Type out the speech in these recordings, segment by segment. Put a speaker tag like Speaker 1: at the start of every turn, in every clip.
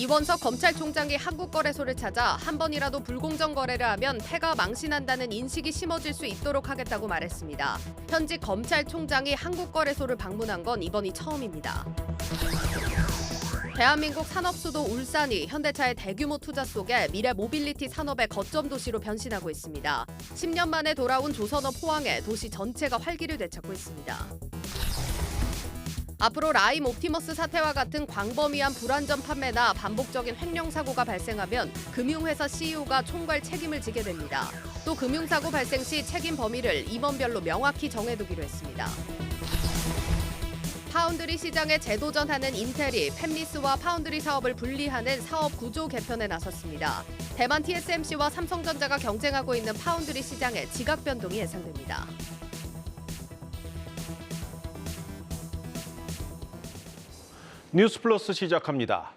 Speaker 1: 이원석 검찰총장이 한국거래소를 찾아 한 번이라도 불공정 거래를 하면 패가 망신한다는 인식이 심어질 수 있도록 하겠다고 말했습니다. 현직 검찰총장이 한국거래소를 방문한 건 이번이 처음입니다. 대한민국 산업수도 울산이 현대차의 대규모 투자 속에 미래 모빌리티 산업의 거점 도시로 변신하고 있습니다. 10년 만에 돌아온 조선업 포항에 도시 전체가 활기를 되찾고 있습니다. 앞으로 라임 옵티머스 사태와 같은 광범위한 불안전 판매나 반복적인 횡령 사고가 발생하면 금융회사 CEO가 총괄 책임을 지게 됩니다. 또 금융사고 발생 시 책임 범위를 임원별로 명확히 정해두기로 했습니다. 파운드리 시장에 재도전하는 인텔이 팹리스와 파운드리 사업을 분리하는 사업 구조 개편에 나섰습니다. 대만 TSMC와 삼성전자가 경쟁하고 있는 파운드리 시장에 지각 변동이 예상됩니다.
Speaker 2: 뉴스플러스 시작합니다.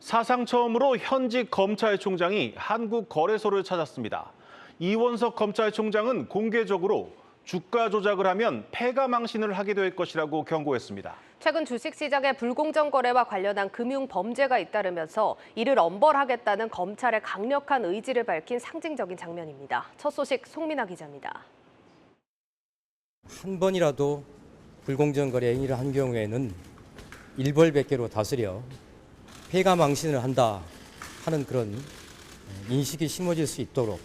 Speaker 2: 사상 처음으로 현직 검찰총장이 한국거래소를 찾았습니다. 이원석 검찰총장은 공개적으로 주가 조작을 하면 패가 망신을 하게 될 것이라고 경고했습니다.
Speaker 1: 최근 주식시장의 불공정 거래와 관련한 금융 범죄가 잇따르면서 이를 엄벌하겠다는 검찰의 강력한 의지를 밝힌 상징적인 장면입니다. 첫 소식 송민아 기자입니다.
Speaker 3: 한 번이라도 불공정 거래에 행위를 한 경우에는 일벌백계로 다스려 패가 망신을 한다 하는 그런 인식이 심어질 수 있도록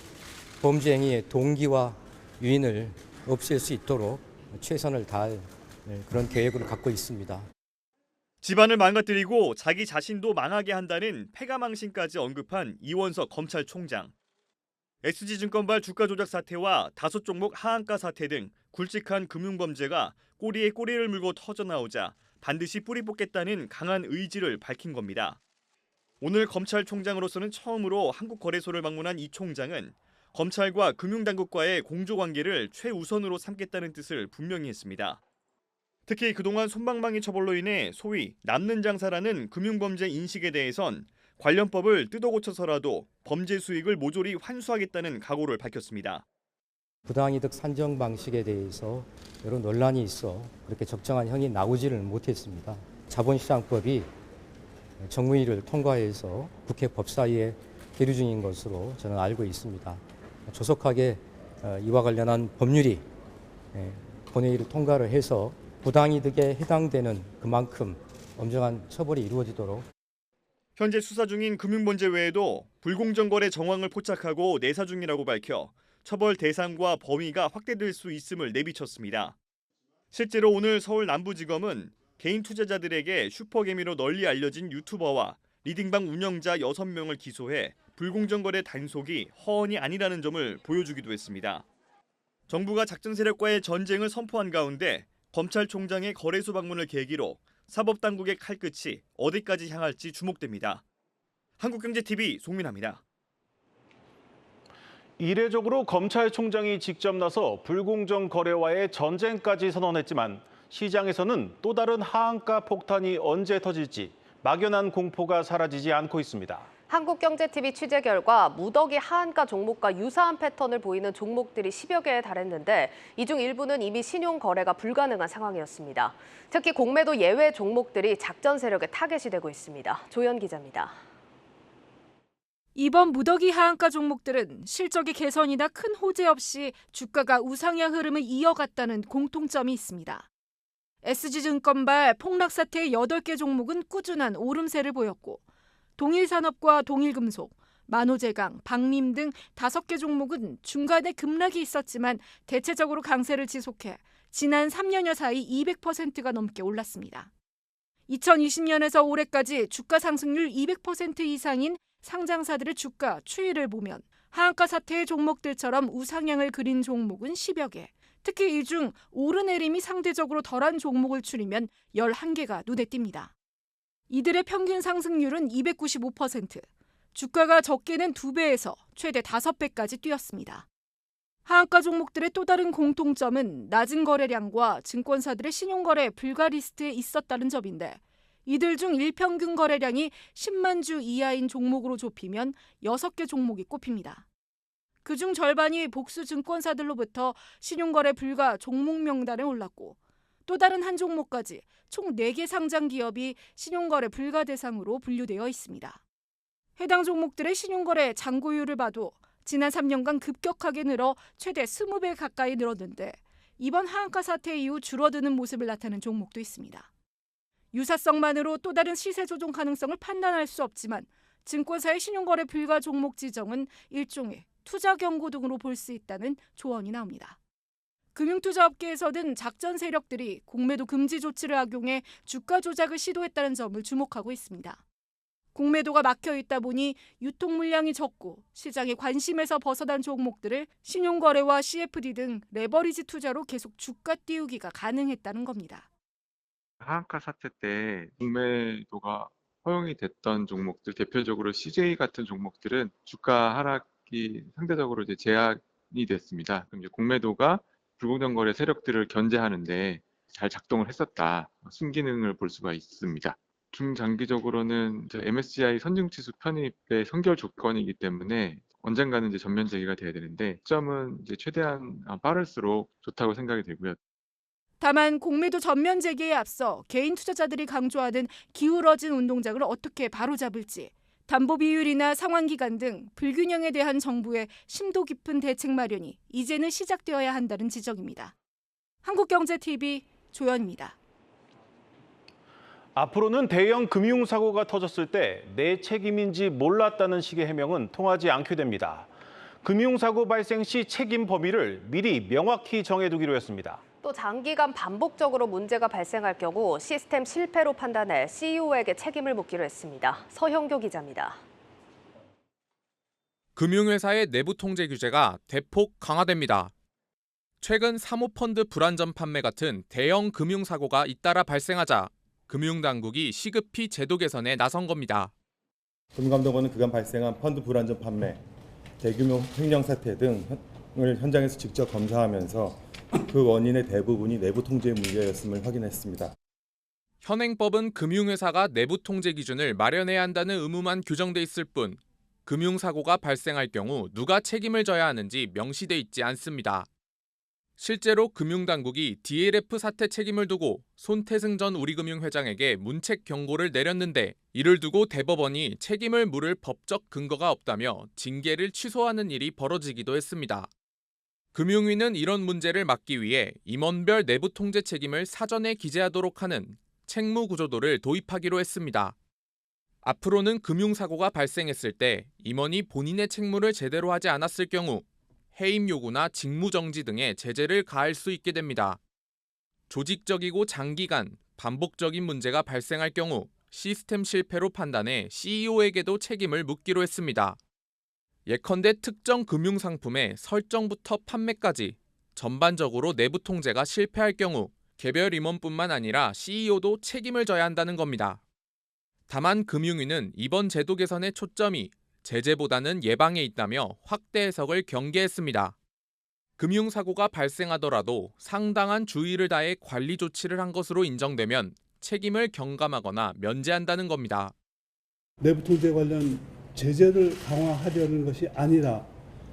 Speaker 3: 범죄 행위의 동기와 유인을 없앨 수 있도록 최선을 다할 그런 계획을 갖고 있습니다.
Speaker 4: 집안을 망가뜨리고 자기 자신도 망하게 한다는 패가 망신까지 언급한 이원석 검찰총장. SG증권발 주가 조작 사태와 5종목 하한가 사태 등 굵직한 금융범죄가 꼬리에 꼬리를 물고 터져나오자 반드시 뿌리 뽑겠다는 강한 의지를 밝힌 겁니다. 오늘 검찰총장으로서는 처음으로 한국거래소를 방문한 이 총장은 검찰과 금융당국과의 공조관계를 최우선으로 삼겠다는 뜻을 분명히 했습니다. 특히 그동안 솜방망이 처벌로 인해 소위 남는 장사라는 금융범죄 인식에 대해선 관련법을 뜯어고쳐서라도 범죄 수익을 모조리 환수하겠다는 각오를 밝혔습니다.
Speaker 3: 부당이득 산정 방식에 대해서 여러 논란이 있어 그렇게 적정한 형이 나오지를 못했습니다. 자본시장법이 정무위를 통과해서 국회 법사위에 계류 중인 것으로 저는 알고 있습니다. 조속하게 이와 관련한 법률이 본회의를 통과를 해서 부당이득에 해당되는 그만큼 엄정한 처벌이 이루어지도록.
Speaker 4: 현재 수사 중인 금융범죄 외에도 불공정 거래 정황을 포착하고 내사 중이라고 밝혀 처벌 대상과 범위가 확대될 수 있음을 내비쳤습니다. 실제로 오늘 서울 남부지검은 개인 투자자들에게 슈퍼개미로 널리 알려진 유튜버와 리딩방 운영자 6명을 기소해 불공정 거래 단속이 허언이 아니라는 점을 보여주기도 했습니다. 정부가 작전 세력과의 전쟁을 선포한 가운데 검찰총장의 거래소 방문을 계기로 사법당국의 칼끝이 어디까지 향할지 주목됩니다. 한국경제TV 송민아입니다.
Speaker 2: 이례적으로 검찰총장이 직접 나서 불공정 거래와의 전쟁까지 선언했지만 시장에서는 또 다른 하한가 폭탄이 언제 터질지 막연한 공포가 사라지지 않고 있습니다.
Speaker 1: 한국경제TV 취재 결과 무더기 하한가 종목과 유사한 패턴을 보이는 종목들이 10여 개에 달했는데 이 중 일부는 이미 신용 거래가 불가능한 상황이었습니다. 특히 공매도 예외 종목들이 작전 세력의 타겟이 되고 있습니다. 조연 기자입니다.
Speaker 5: 이번 무더기 하한가 종목들은 실적의 개선이나 큰 호재 없이 주가가 우상향 흐름을 이어갔다는 공통점이 있습니다. SG증권발 폭락 사태의 8개 종목은 꾸준한 오름세를 보였고 동일산업과 동일금속, 만호제강, 박림 등 5개 종목은 중간에 급락이 있었지만 대체적으로 강세를 지속해 지난 3년여 사이 200%가 넘게 올랐습니다. 2020년에서 올해까지 주가 상승률 200% 이상인 상장사들의 주가 추이를 보면 하한가 사태의 종목들처럼 우상향을 그린 종목은 10여 개, 특히 이 중 오르내림이 상대적으로 덜한 종목을 추리면 11개가 눈에 띕니다. 이들의 평균 상승률은 295%, 주가가 적게는 2배에서 최대 5배까지 뛰었습니다. 하한가 종목들의 또 다른 공통점은 낮은 거래량과 증권사들의 신용거래 불가 리스트에 있었다는 점인데 이들 중 일평균 거래량이 10만 주 이하인 종목으로 좁히면 6개 종목이 꼽힙니다. 그중 절반이 복수 증권사들로부터 신용거래 불가 종목 명단에 올랐고 또 다른 한 종목까지 총 4개 상장 기업이 신용거래 불가 대상으로 분류되어 있습니다. 해당 종목들의 신용거래 잔고율을 봐도 지난 3년간 급격하게 늘어 최대 20배 가까이 늘었는데 이번 하한가 사태 이후 줄어드는 모습을 나타낸 종목도 있습니다. 유사성만으로 또 다른 시세 조정 가능성을 판단할 수 없지만 증권사의 신용거래 불가 종목 지정은 일종의 투자 경고 등으로 볼 수 있다는 조언이 나옵니다. 금융투자업계에서는 작전 세력들이 공매도 금지 조치를 악용해 주가 조작을 시도했다는 점을 주목하고 있습니다. 공매도가 막혀 있다 보니 유통 물량이 적고 시장의 관심에서 벗어난 종목들을 신용거래와 CFD 등 레버리지 투자로 계속 주가 띄우기가 가능했다는 겁니다.
Speaker 6: 하한가 사태 때 공매도가 허용이 됐던 종목들, 대표적으로 CJ 같은 종목들은 주가 하락이 상대적으로 이제 제한이 됐습니다. 그럼 이제 공매도가 불공정 거래 세력들을 견제하는데 잘 작동을 했었다. 순기능을 볼 수가 있습니다. 중장기적으로는 MSCI 선징지수 편입의 선결 조건이기 때문에 언젠가는 이제 전면 재개가 돼야 되는데 시점은 이제 최대한 빠를수록 좋다고 생각이 되고요.
Speaker 5: 다만 공매도 전면 재개에 앞서 개인 투자자들이 강조하는 기울어진 운동장을 어떻게 바로잡을지 담보 비율이나 상환 기간 등 불균형에 대한 정부의 심도 깊은 대책 마련이 이제는 시작되어야 한다는 지적입니다. 한국경제TV 조연입니다.
Speaker 2: 앞으로는 대형 금융사고가 터졌을 때 내 책임인지 몰랐다는 식의 해명은 통하지 않게 됩니다. 금융사고 발생 시 책임 범위를 미리 명확히 정해두기로 했습니다.
Speaker 1: 또 장기간 반복적으로 문제가 발생할 경우 시스템 실패로 판단해 CEO에게 책임을 묻기로 했습니다. 서형교 기자입니다.
Speaker 7: 금융회사의 내부 통제 규제가 대폭 강화됩니다. 최근 사모펀드 불안전 판매 같은 대형 금융사고가 잇따라 발생하자 금융당국이 시급히 제도 개선에 나선 겁니다.
Speaker 8: 금감독원은 그간 발생한 펀드 불안전 판매, 대규모 횡령 사태 등을 현장에서 직접 검사하면서 그 원인의 대부분이 내부 통제의 문제였음을 확인했습니다.
Speaker 7: 현행법은 금융회사가 내부 통제 기준을 마련해야 한다는 의무만 규정돼 있을 뿐 금융사고가 발생할 경우 누가 책임을 져야 하는지 명시돼 있지 않습니다. 실제로 금융당국이 DLF 사태 책임을 두고 손태승 전 우리금융회장에게 문책 경고를 내렸는데 이를 두고 대법원이 책임을 물을 법적 근거가 없다며 징계를 취소하는 일이 벌어지기도 했습니다. 금융위는 이런 문제를 막기 위해 임원별 내부 통제 책임을 사전에 기재하도록 하는 책무 구조도를 도입하기로 했습니다. 앞으로는 금융사고가 발생했을 때 임원이 본인의 책무를 제대로 하지 않았을 경우 해임 요구나 직무정지 등의 제재를 가할 수 있게 됩니다. 조직적이고 장기간 반복적인 문제가 발생할 경우 시스템 실패로 판단해 CEO에게도 책임을 묻기로 했습니다. 예컨대 특정 금융상품의 설정부터 판매까지 전반적으로 내부 통제가 실패할 경우 개별 임원뿐만 아니라 CEO도 책임을 져야 한다는 겁니다. 다만 금융위는 이번 제도 개선의 초점이 제재보다는 예방에 있다며 확대 해석을 경계했습니다. 금융사고가 발생하더라도 상당한 주의를 다해 관리 조치를 한 것으로 인정되면 책임을 경감하거나 면제한다는 겁니다.
Speaker 9: 내부 통제 관련 제재를 강화하려는 것이 아니라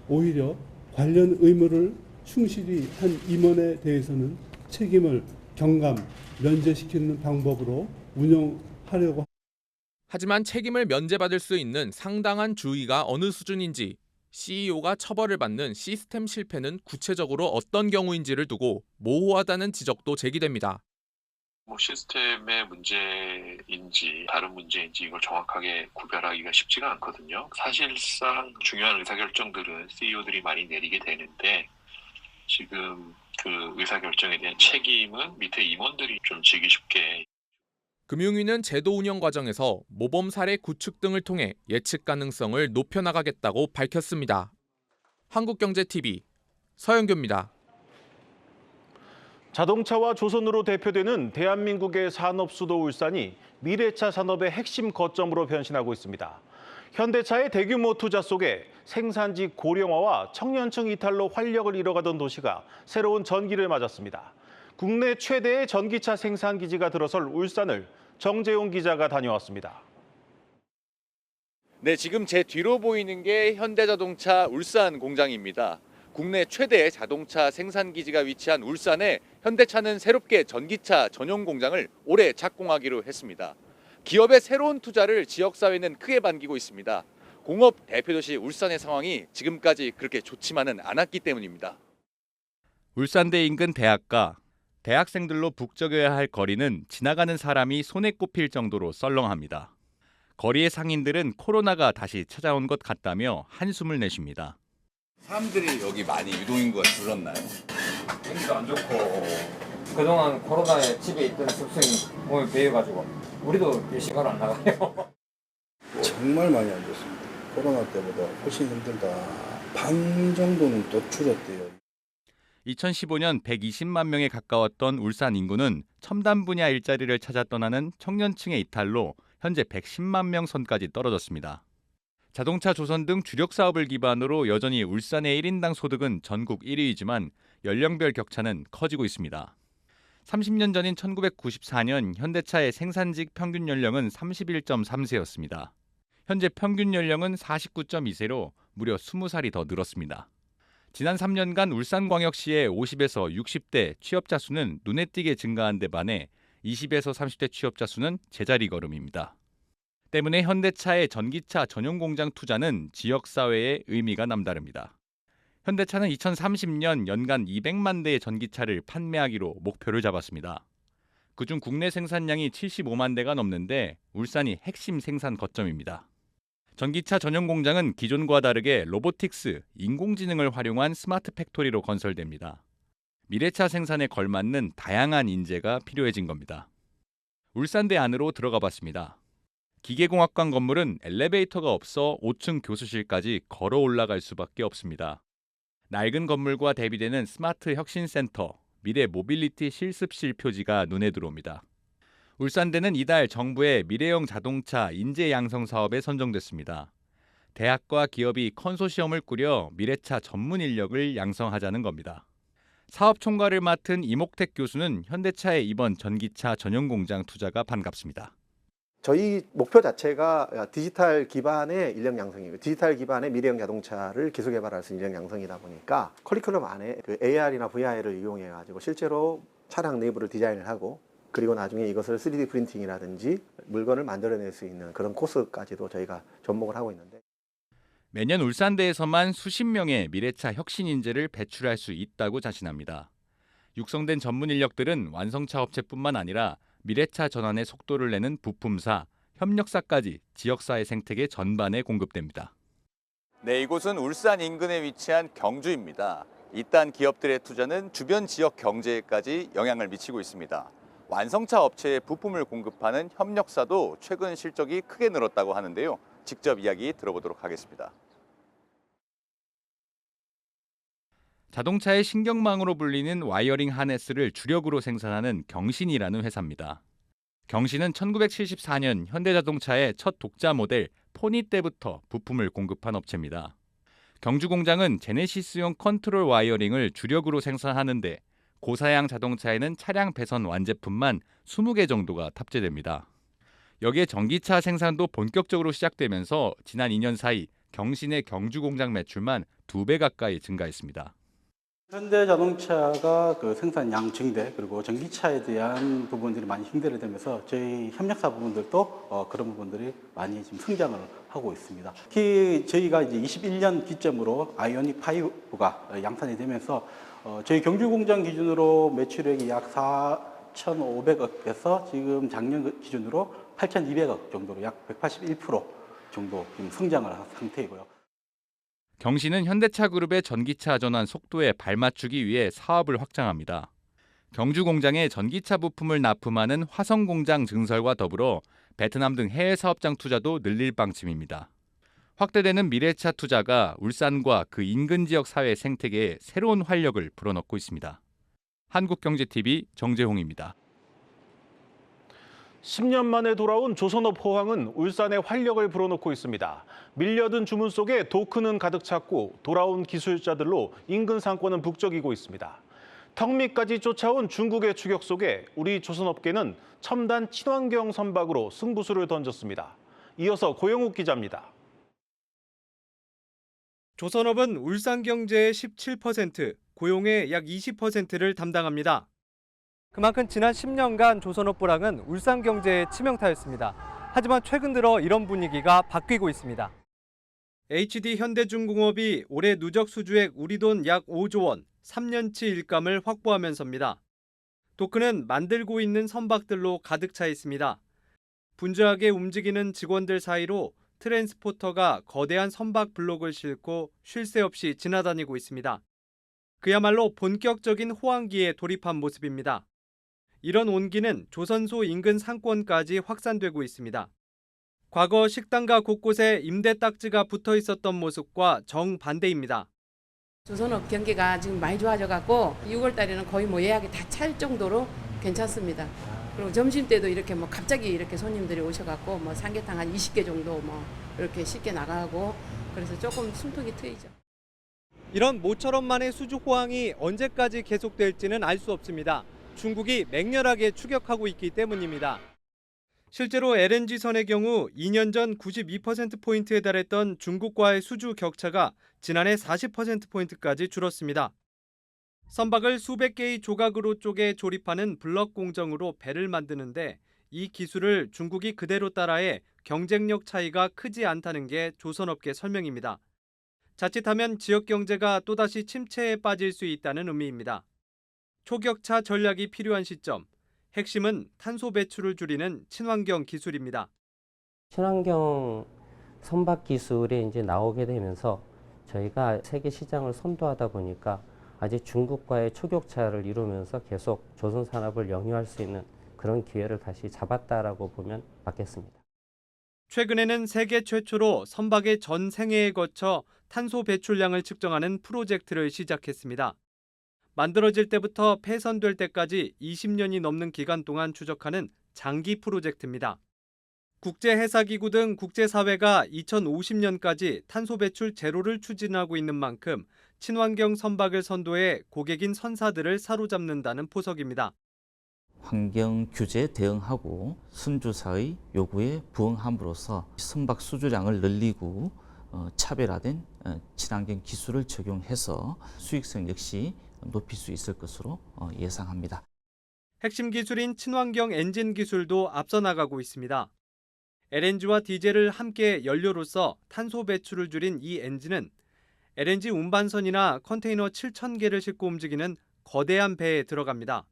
Speaker 9: 오히려 관련 의무를 충실히 한 임원에 대해서는 책임을 경감, 면제시키는 방법으로 운영하려고.
Speaker 7: 하지만 책임을 면제받을 수 있는 상당한 주의가 어느 수준인지 CEO가 처벌을 받는 시스템 실패는 구체적으로 어떤 경우인지를 두고 모호하다는 지적도 제기됩니다.
Speaker 10: 시스템의 문제인지 다른 문제인지 이걸 정확하게 구별하기가 쉽지가 않거든요. 사실상 중요한 의사결정들은 CEO들이 많이 내리게 되는데 지금 그 의사결정에 대한 책임은 밑에 임원들이 좀 지기 쉽게.
Speaker 7: 금융위는 제도 운영 과정에서 모범 사례 구축 등을 통해 예측 가능성을 높여나가겠다고 밝혔습니다. 한국경제TV 서영교입니다.
Speaker 2: 자동차와 조선으로 대표되는 대한민국의 산업 수도 울산이 미래차 산업의 핵심 거점으로 변신하고 있습니다. 현대차의 대규모 투자 속에 생산지 고령화와 청년층 이탈로 활력을 잃어가던 도시가 새로운 전기를 맞았습니다. 국내 최대의 전기차 생산 기지가 들어설 울산을 정재용 기자가 다녀왔습니다.
Speaker 11: 네, 지금 제 뒤로 보이는 게 현대자동차 울산 공장입니다. 국내 최대의 자동차 생산 기지가 위치한 울산에 현대차는 새롭게 전기차 전용 공장을 올해 착공하기로 했습니다. 기업의 새로운 투자를 지역사회는 크게 반기고 있습니다. 공업 대표도시 울산의 상황이 지금까지 그렇게 좋지만은 않았기 때문입니다. 울산대 인근 대학가, 대학생들로 북적여야 할 거리는 지나가는 사람이 손에 꼽힐 정도로 썰렁합니다. 거리의 상인들은 코로나가 다시 찾아온 것 같다며 한숨을 내쉽니다. 사람들이 여기 많이 유동인구가 줄었나요?
Speaker 12: 경기도 안 좋고 그동안 코로나에 집에 있던 습성이 몸에 배어가지고 우리도 일시간 안 나가요.
Speaker 13: 정말 많이 안 좋습니다. 코로나 때보다 훨씬 힘들다. 반 정도는 또 줄었대요.
Speaker 11: 2015년 120만 명에 가까웠던 울산 인구는 첨단 분야 일자리를 찾아 떠나는 청년층의 이탈로 현재 110만 명 선까지 떨어졌습니다. 자동차 조선 등 주력 사업을 기반으로 여전히 울산의 1인당 소득은 전국 1위이지만 연령별 격차는 커지고 있습니다. 30년 전인 1994년 현대차의 생산직 평균 연령은 31.3세였습니다. 현재 평균 연령은 49.2세로 무려 20살이 더 늘었습니다. 지난 3년간 울산광역시의 50에서 60대 취업자 수는 눈에 띄게 증가한 데 반해 20에서 30대 취업자 수는 제자리 걸음입니다. 때문에 현대차의 전기차 전용 공장 투자는 지역사회에 의미가 남다릅니다. 현대차는 2030년 연간 200만 대의 전기차를 판매하기로 목표를 잡았습니다. 그중 국내 생산량이 75만 대가 넘는데 울산이 핵심 생산 거점입니다. 전기차 전용 공장은 기존과 다르게 로보틱스, 인공지능을 활용한 스마트 팩토리로 건설됩니다. 미래차 생산에 걸맞는 다양한 인재가 필요해진 겁니다. 울산대 안으로 들어가 봤습니다. 기계공학관 건물은 엘리베이터가 없어 5층 교수실까지 걸어 올라갈 수밖에 없습니다. 낡은 건물과 대비되는 스마트 혁신센터, 미래 모빌리티 실습실 표지가 눈에 들어옵니다. 울산대는 이달 정부의 미래형 자동차 인재 양성 사업에 선정됐습니다. 대학과 기업이 컨소시엄을 꾸려 미래차 전문 인력을 양성하자는 겁니다. 사업 총괄을 맡은 이목택 교수는 현대차의 이번 전기차 전용 공장 투자가 반갑습니다.
Speaker 14: 저희 목표 자체가 디지털 기반의 인력 양성이고 디지털 기반의 미래형 자동차를 기술 개발할 수 있는 인력 양성이다 보니까 커리큘럼 안에 그 AR이나 VR을 이용해 가지고 실제로 차량 내부를 디자인을 하고 그리고 나중에 이것을 3D 프린팅이라든지 물건을 만들어낼 수 있는 그런 코스까지도 저희가 접목을 하고 있는데
Speaker 11: 매년 울산대에서만 수십 명의 미래차 혁신 인재를 배출할 수 있다고 자신합니다. 육성된 전문 인력들은 완성차 업체뿐만 아니라 미래차 전환의 속도를 내는 부품사, 협력사까지 지역사회 생태계 전반에 공급됩니다. 네, 이곳은 울산 인근에 위치한 경주입니다. 이딴 기업들의 투자는 주변 지역 경제에까지 영향을 미치고 있습니다. 완성차 업체에 부품을 공급하는 협력사도 최근 실적이 크게 늘었다고 하는데요. 직접 이야기 들어보도록 하겠습니다. 자동차의 신경망으로 불리는 와이어링 하네스를 주력으로 생산하는 경신이라는 회사입니다. 경신은 1974년 현대자동차의 첫 독자 모델 포니 때부터 부품을 공급한 업체입니다. 경주 공장은 제네시스용 컨트롤 와이어링을 주력으로 생산하는데 고사양 자동차에는 차량 배선 완제품만 20개 정도가 탑재됩니다. 여기에 전기차 생산도 본격적으로 시작되면서 지난 2년 사이 경신의 경주 공장 매출만 2배 가까이 증가했습니다.
Speaker 15: 현대자동차가 그 생산량 증대 그리고 전기차에 대한 부분들이 많이 힘들게 되면서 저희 협력사 부분들도 그런 부분들이 많이 지금 성장을 하고 있습니다. 특히 저희가 이제 21년 기점으로 아이오닉 5가 양산이 되면서 저희 경주 공장 기준으로 매출액이 약 4,500억에서 지금 작년 기준으로 8,200억 정도로 약 181% 정도 지금 성장을 한 상태이고요.
Speaker 11: 경신은 현대차 그룹의 전기차 전환 속도에 발맞추기 위해 사업을 확장합니다. 경주 공장에 전기차 부품을 납품하는 화성 공장 증설과 더불어 베트남 등 해외 사업장 투자도 늘릴 방침입니다. 확대되는 미래차 투자가 울산과 그 인근 지역 사회 생태계에 새로운 활력을 불어넣고 있습니다. 한국경제TV 정재홍입니다.
Speaker 2: 10년 만에 돌아온 조선업 호황은 울산에 활력을 불어넣고 있습니다. 밀려든 주문 속에 도크는 가득 찼고 돌아온 기술자들로 인근 상권은 북적이고 있습니다. 턱밑까지 쫓아온 중국의 추격 속에 우리 조선업계는 첨단 친환경 선박으로 승부수를 던졌습니다. 이어서 고영욱 기자입니다.
Speaker 16: 조선업은 울산 경제의 17%, 고용의 약 20%를 담당합니다. 그만큼 지난 10년간 조선업부랑은 울산 경제의 치명타였습니다. 하지만 최근 들어 이런 분위기가 바뀌고 있습니다. HD 현대중공업이 올해 누적 수주액 우리 돈 약 5조 원, 3년치 일감을 확보하면서입니다. 도크는 만들고 있는 선박들로 가득 차 있습니다. 분주하게 움직이는 직원들 사이로 트랜스포터가 거대한 선박 블록을 싣고 쉴 새 없이 지나다니고 있습니다. 그야말로 본격적인 호황기에 돌입한 모습입니다. 이런 온기는 조선소 인근 상권까지 확산되고 있습니다. 과거 식당가 곳곳에 임대 딱지가 붙어 있었던 모습과 정반대입니다.
Speaker 17: 조선업 경기가 지금 많이 좋아져갖고 6월 달에는 거의 뭐 예약이 다 찰 정도로 괜찮습니다. 그리고 점심 때도 이렇게 뭐 갑자기 이렇게 손님들이 오셔갖고 뭐 삼계탕 한 20개 정도 뭐 이렇게 쉽게 나가고 그래서 조금 숨통이 트이죠.
Speaker 16: 이런 모처럼만의 수주 호황이 언제까지 계속될지는 알 수 없습니다. 중국이 맹렬하게 추격하고 있기 때문입니다. 실제로 LNG선의 경우 2년 전 92%포인트에 달했던 중국과의 수주 격차가 지난해 40%포인트까지 줄었습니다. 선박을 수백 개의 조각으로 쪼개 조립하는 블럭 공정으로 배를 만드는데 이 기술을 중국이 그대로 따라해 경쟁력 차이가 크지 않다는 게 조선업계 설명입니다. 자칫하면 지역 경제가 또다시 침체에 빠질 수 있다는 의미입니다. 초격차 전략이 필요한 시점, 핵심은 탄소 배출을 줄이는 친환경 기술입니다.
Speaker 18: 친환경 선박 기술이 이제 나오게 되면서 저희가 세계 시장을 선도하다 보니까 아직 중국과의 초격차를 이루면서 계속 조선 산업을 영위할 수 있는 그런 기회를 다시 잡았다라고 보면 맞겠습니다.
Speaker 16: 최근에는 세계 최초로 선박의 전 생애에 거쳐 탄소 배출량을 측정하는 프로젝트를 시작했습니다. 만들어질 때부터 폐선될 때까지 20년이 넘는 기간 동안 추적하는 장기 프로젝트입니다. 국제해사기구 등 국제사회가 2050년까지 탄소 배출 제로를 추진하고 있는 만큼 친환경 선박을 선도해 고객인 선사들을 사로잡는다는 포석입니다.
Speaker 19: 환경 규제에 대응하고 선주사의 요구에 부응함으로써 선박 수주량을 늘리고 차별화된 친환경 기술을 적용해서 수익성 역시 높일 수 있을 것으로 예상합니다.
Speaker 16: 핵심 기술인 친환경 엔진 기술도 앞서 나가고 있습니다. LNG와 디젤을 함께 연료로서 탄소 배출을 줄인 이 엔진은 LNG 운반선이나 컨테이너 7,000개를 싣고 움직이는 거대한 배에 들어갑니다.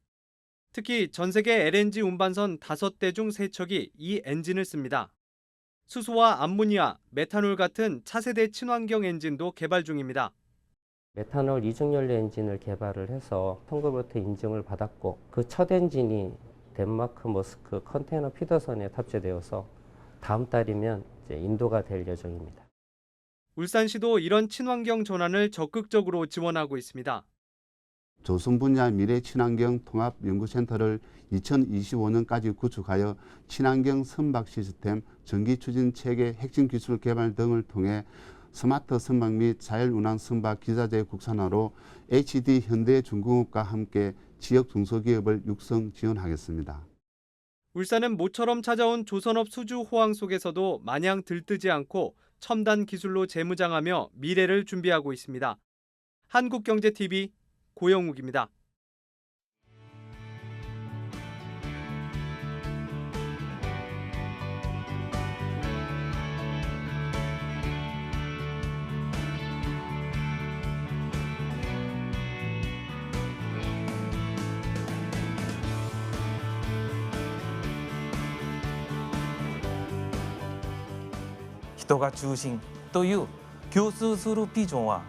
Speaker 16: 특히 전 세계 LNG 운반선 5대 중 3척이 이 엔진을 씁니다. 수소와 암모니아, 메탄올 같은 차세대 친환경 엔진도 개발 중입니다.
Speaker 18: 메탄올 이중연료 엔진을 개발을 해서 통급로부터 인증을 받았고 그 첫 엔진이 덴마크 머스크 컨테이너 피더선에 탑재되어서 다음 달이면 이제 인도가 될 예정입니다.
Speaker 16: 울산시도 이런 친환경 전환을 적극적으로 지원하고 있습니다.
Speaker 20: 조선 분야 미래 친환경 통합 연구센터를 2025년까지 구축하여 친환경 선박 시스템, 전기 추진 체계, 핵심 기술 개발 등을 통해 스마트 선박 및 자율운항 선박 기자재 국산화로 HD 현대중공업과 함께 지역 중소기업을 육성 지원하겠습니다.
Speaker 16: 울산은 모처럼 찾아온 조선업 수주 호황 속에서도 마냥 들뜨지 않고 첨단 기술로 재무장하며 미래를 준비하고 있습니다. 한국경제TV 고영욱입니다.
Speaker 21: 人が中心という共通するビジョンは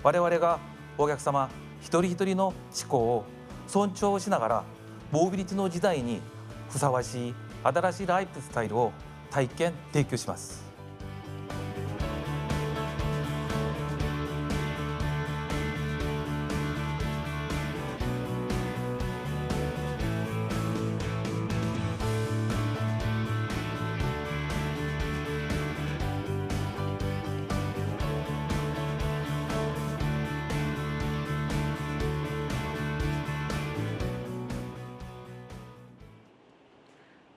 Speaker 21: 我々がお客様一人一人の思考を尊重しながらモビリティの時代にふさわしい新しいライフスタイルを体験提供します。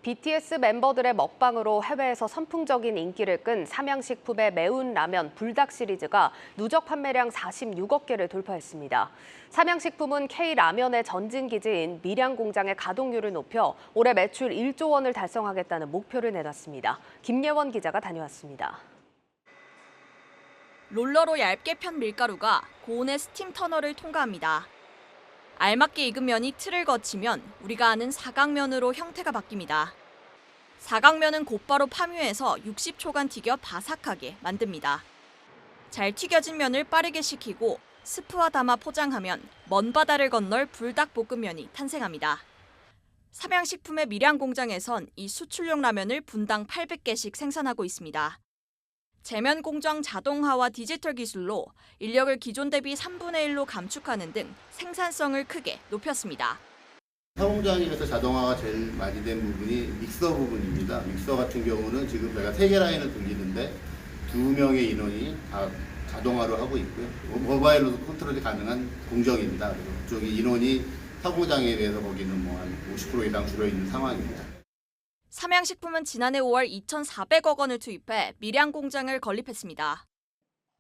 Speaker 1: BTS 멤버들의 먹방으로 해외에서 선풍적인 인기를 끈 삼양식품의 매운 라면 불닭 시리즈가 누적 판매량 46억 개를 돌파했습니다. 삼양식품은 K라면의 전진기지인 밀양공장의 가동률을 높여 올해 매출 1조 원을 달성하겠다는 목표를 내놨습니다. 김예원 기자가 다녀왔습니다.
Speaker 3: 롤러로 얇게 편 밀가루가 고온의 스팀 터널을 통과합니다. 알맞게 익은 면이 틀을 거치면 우리가 아는 사각면으로 형태가 바뀝니다. 사각면은 곧바로 파묘해서 60초간 튀겨 바삭하게 만듭니다. 잘 튀겨진 면을 빠르게 식히고 스프와 담아 포장하면 먼 바다를 건널 불닭볶음면이 탄생합니다. 삼양식품의 밀양공장에선 이 수출용 라면을 분당 800개씩 생산하고 있습니다. 제면 공정 자동화와 디지털 기술로 인력을 기존 대비 3분의 1로 감축하는 등 생산성을 크게 높였습니다.
Speaker 22: 사공장에서 자동화가 제일 많이 된 부분이 믹서 부분입니다. 믹서 같은 경우는 지금 저희가 3개 라인을 돌리는데 2명의 인원이 다 자동화로 하고 있고요. 모바일로도 컨트롤이 가능한 공정입니다. 그래서 그쪽이 인원이 사공장에 비해서 거기는 뭐 한 50% 이상 줄어 있는 상황입니다.
Speaker 3: 삼양식품은 지난해 5월 2,400억 원을 투입해 밀양 공장을 건립했습니다.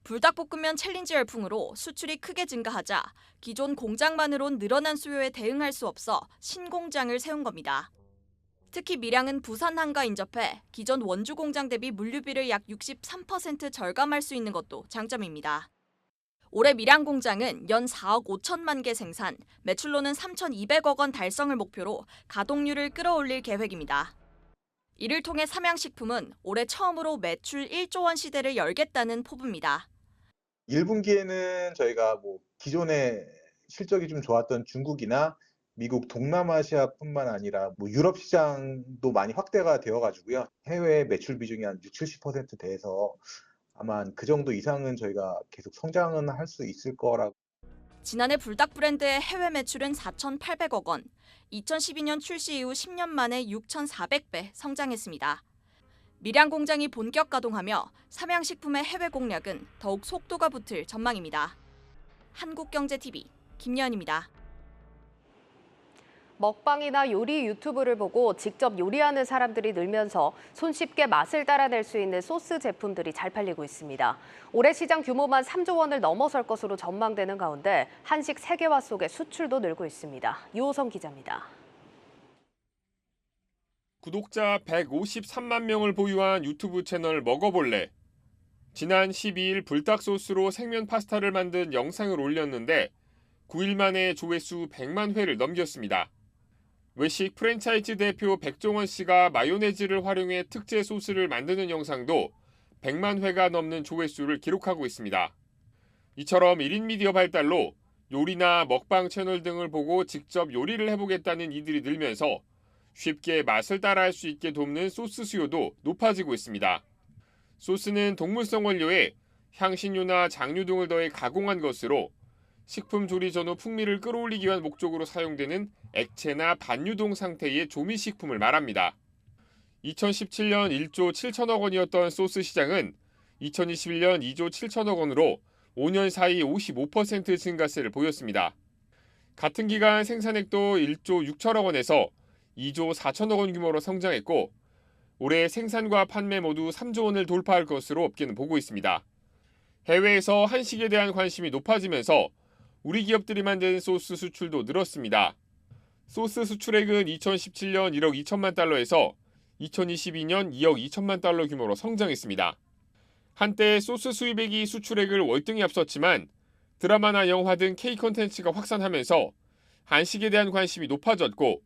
Speaker 3: 불닭볶음면 챌린지 열풍으로 수출이 크게 증가하자 기존 공장만으론 늘어난 수요에 대응할 수 없어 신공장을 세운 겁니다. 특히 밀양은 부산 항과 인접해 기존 원주 공장 대비 물류비를 약 63% 절감할 수 있는 것도 장점입니다. 올해 밀양 공장은 연 4억 5천만 개 생산, 매출로는 3,200억 원 달성을 목표로 가동률을 끌어올릴 계획입니다. 이를 통해 삼양식품은 올해 처음으로 매출 1조 원 시대를 열겠다는 포부입니다.
Speaker 23: 1분기에는 저희가 기존에 실적이 좀 좋았던 중국이나 미국, 동남아시아뿐만 아니라 유럽 시장도 많이 확대가 되어가지고요. 해외 매출 비중이 한 60-70% 돼서 아마 그 정도 이상은 저희가 계속 성장은 할 수 있을 거라고.
Speaker 3: 지난해 불닭 브랜드의 해외 매출은 4,800억 원, 2012년 출시 이후 10년 만에 6,400배 성장했습니다. 밀양 공장이 본격 가동하며 삼양식품의 해외 공략은 더욱 속도가 붙을 전망입니다. 한국경제TV 김예원입니다.
Speaker 1: 먹방이나 요리 유튜브를 보고 직접 요리하는 사람들이 늘면서 손쉽게 맛을 따라낼 수 있는 소스 제품들이 잘 팔리고 있습니다. 올해 시장 규모만 3조 원을 넘어설 것으로 전망되는 가운데 한식 세계화 속에 수출도 늘고 있습니다. 유호성 기자입니다.
Speaker 24: 구독자 153만 명을 보유한 유튜브 채널 먹어볼래. 지난 12일 불닭 소스로 생면 파스타를 만든 영상을 올렸는데 9일 만에 조회수 100만 회를 넘겼습니다. 외식 프랜차이즈 대표 백종원 씨가 마요네즈를 활용해 특제 소스를 만드는 영상도 100만 회가 넘는 조회수를 기록하고 있습니다. 이처럼 1인 미디어 발달로 요리나 먹방 채널 등을 보고 직접 요리를 해보겠다는 이들이 늘면서 쉽게 맛을 따라할 수 있게 돕는 소스 수요도 높아지고 있습니다. 소스는 동물성 원료에 향신료나 장류 등을 더해 가공한 것으로 식품 조리 전후 풍미를 끌어올리기 위한 목적으로 사용되는 액체나 반유동 상태의 조미식품을 말합니다. 2017년 1조 7천억 원이었던 소스 시장은 2021년 2조 7천억 원으로 5년 사이 55% 증가세를 보였습니다. 같은 기간 생산액도 1조 6천억 원에서 2조 4천억 원 규모로 성장했고 올해 생산과 판매 모두 3조 원을 돌파할 것으로 업계는 보고 있습니다. 해외에서 한식에 대한 관심이 높아지면서 우리 기업들이 만든 소스 수출도 늘었습니다. 소스 수출액은 2017년 1억 2천만 달러에서 2022년 2억 2천만 달러 규모로 성장했습니다. 한때 소스 수입액이 수출액을 월등히 앞섰지만 드라마나 영화 등 K 콘텐츠가 확산하면서 한식에 대한 관심이 높아졌고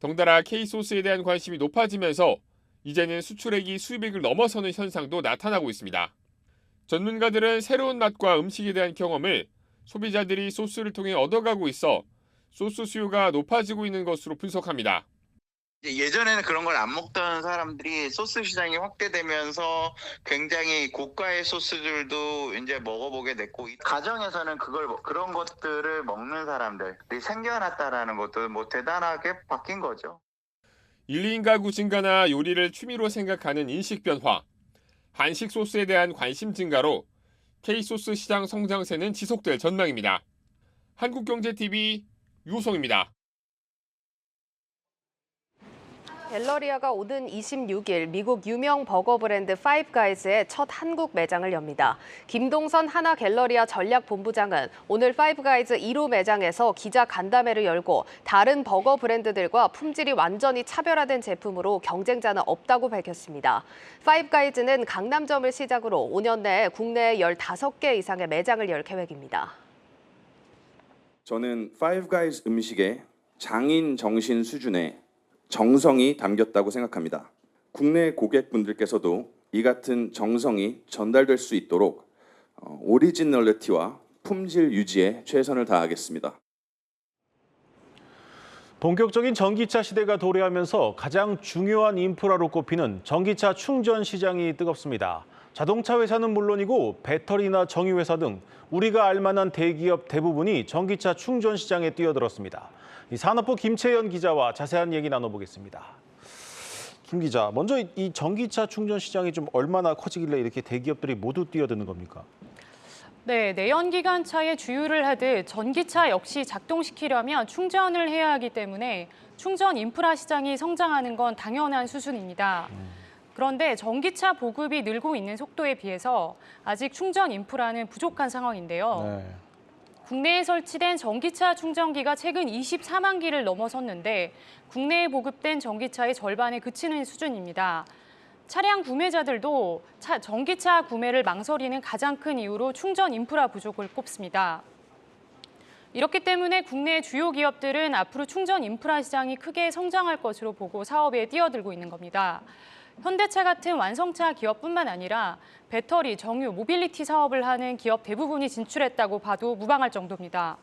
Speaker 24: 덩달아 K-소스에 대한 관심이 높아지면서 이제는 수출액이 수입액을 넘어서는 현상도 나타나고 있습니다. 전문가들은 새로운 맛과 음식에 대한 경험을 소비자들이 소스를 통해 얻어가고 있어 소스 수요가 높아지고 있는 것으로 분석합니다.
Speaker 25: 예전에는 그런 걸 안 먹던 사람들이 소스 시장이 확대되면서 굉장히 고가의 소스들도 이제 먹어보게 됐고 가정에서는 그런 것들을 먹는 사람들이 생겨났다라는 것도 대단하게 바뀐 거죠.
Speaker 24: 1인 가구 증가나 요리를 취미로 생각하는 인식 변화, 한식 소스에 대한 관심 증가로 K소스 시장 성장세는 지속될 전망입니다. 한국경제TV 유호성입니다.
Speaker 1: 갤러리아가 오는 26일 미국 유명 버거 브랜드 파이브 가이즈의 첫 한국 매장을 엽니다. 김동선 하나 갤러리아 전략본부장은 오늘 파이브 가이즈 1호 매장에서 기자 간담회를 열고 다른 버거 브랜드들과 품질이 완전히 차별화된 제품으로 경쟁자는 없다고 밝혔습니다. 파이브 가이즈는 강남점을 시작으로 5년 내에 국내에 15개 이상의 매장을 열 계획입니다.
Speaker 4: 저는 파이브 가이즈 음식에 장인 정신 수준의 정성이 담겼다고 생각합니다. 국내 고객분들께서도 이 같은 정성이 전달될 수 있도록 오리지널리티와 품질 유지에 최선을 다하겠습니다.
Speaker 2: 본격적인 전기차 시대가 도래하면서 가장 중요한 인프라로 꼽히는 전기차 충전 시장이 뜨겁습니다. 자동차 회사는 물론이고 배터리나 정유회사 등 우리가 알만한 대기업 대부분이 전기차 충전 시장에 뛰어들었습니다. 산업부 김채연 기자와 자세한 얘기 나눠보겠습니다. 김 기자, 먼저 이 전기차 충전 시장이 좀 얼마나 커지길래 이렇게 대기업들이 모두 뛰어드는 겁니까?
Speaker 5: 네, 내연기관차에 주유를 하듯 전기차 역시 작동시키려면 충전을 해야 하기 때문에 충전 인프라 시장이 성장하는 건 당연한 수순입니다. 그런데 전기차 보급이 늘고 있는 속도에 비해서 아직 충전 인프라는 부족한 상황인데요.
Speaker 2: 네.
Speaker 5: 국내에 설치된 전기차 충전기가 최근 24만 기를 넘어섰는데 국내에 보급된 전기차의 절반에 그치는 수준입니다. 차량 구매자들도 전기차 구매를 망설이는 가장 큰 이유로 충전 인프라 부족을 꼽습니다. 이렇기 때문에 국내 주요 기업들은 앞으로 충전 인프라 시장이 크게 성장할 것으로 보고 사업에 뛰어들고 있는 겁니다. 현대차 같은 완성차 기업뿐만 아니라 배터리, 정유, 모빌리티 사업을 하는 기업 대부분이 진출했다고 봐도 무방할 정도입니다.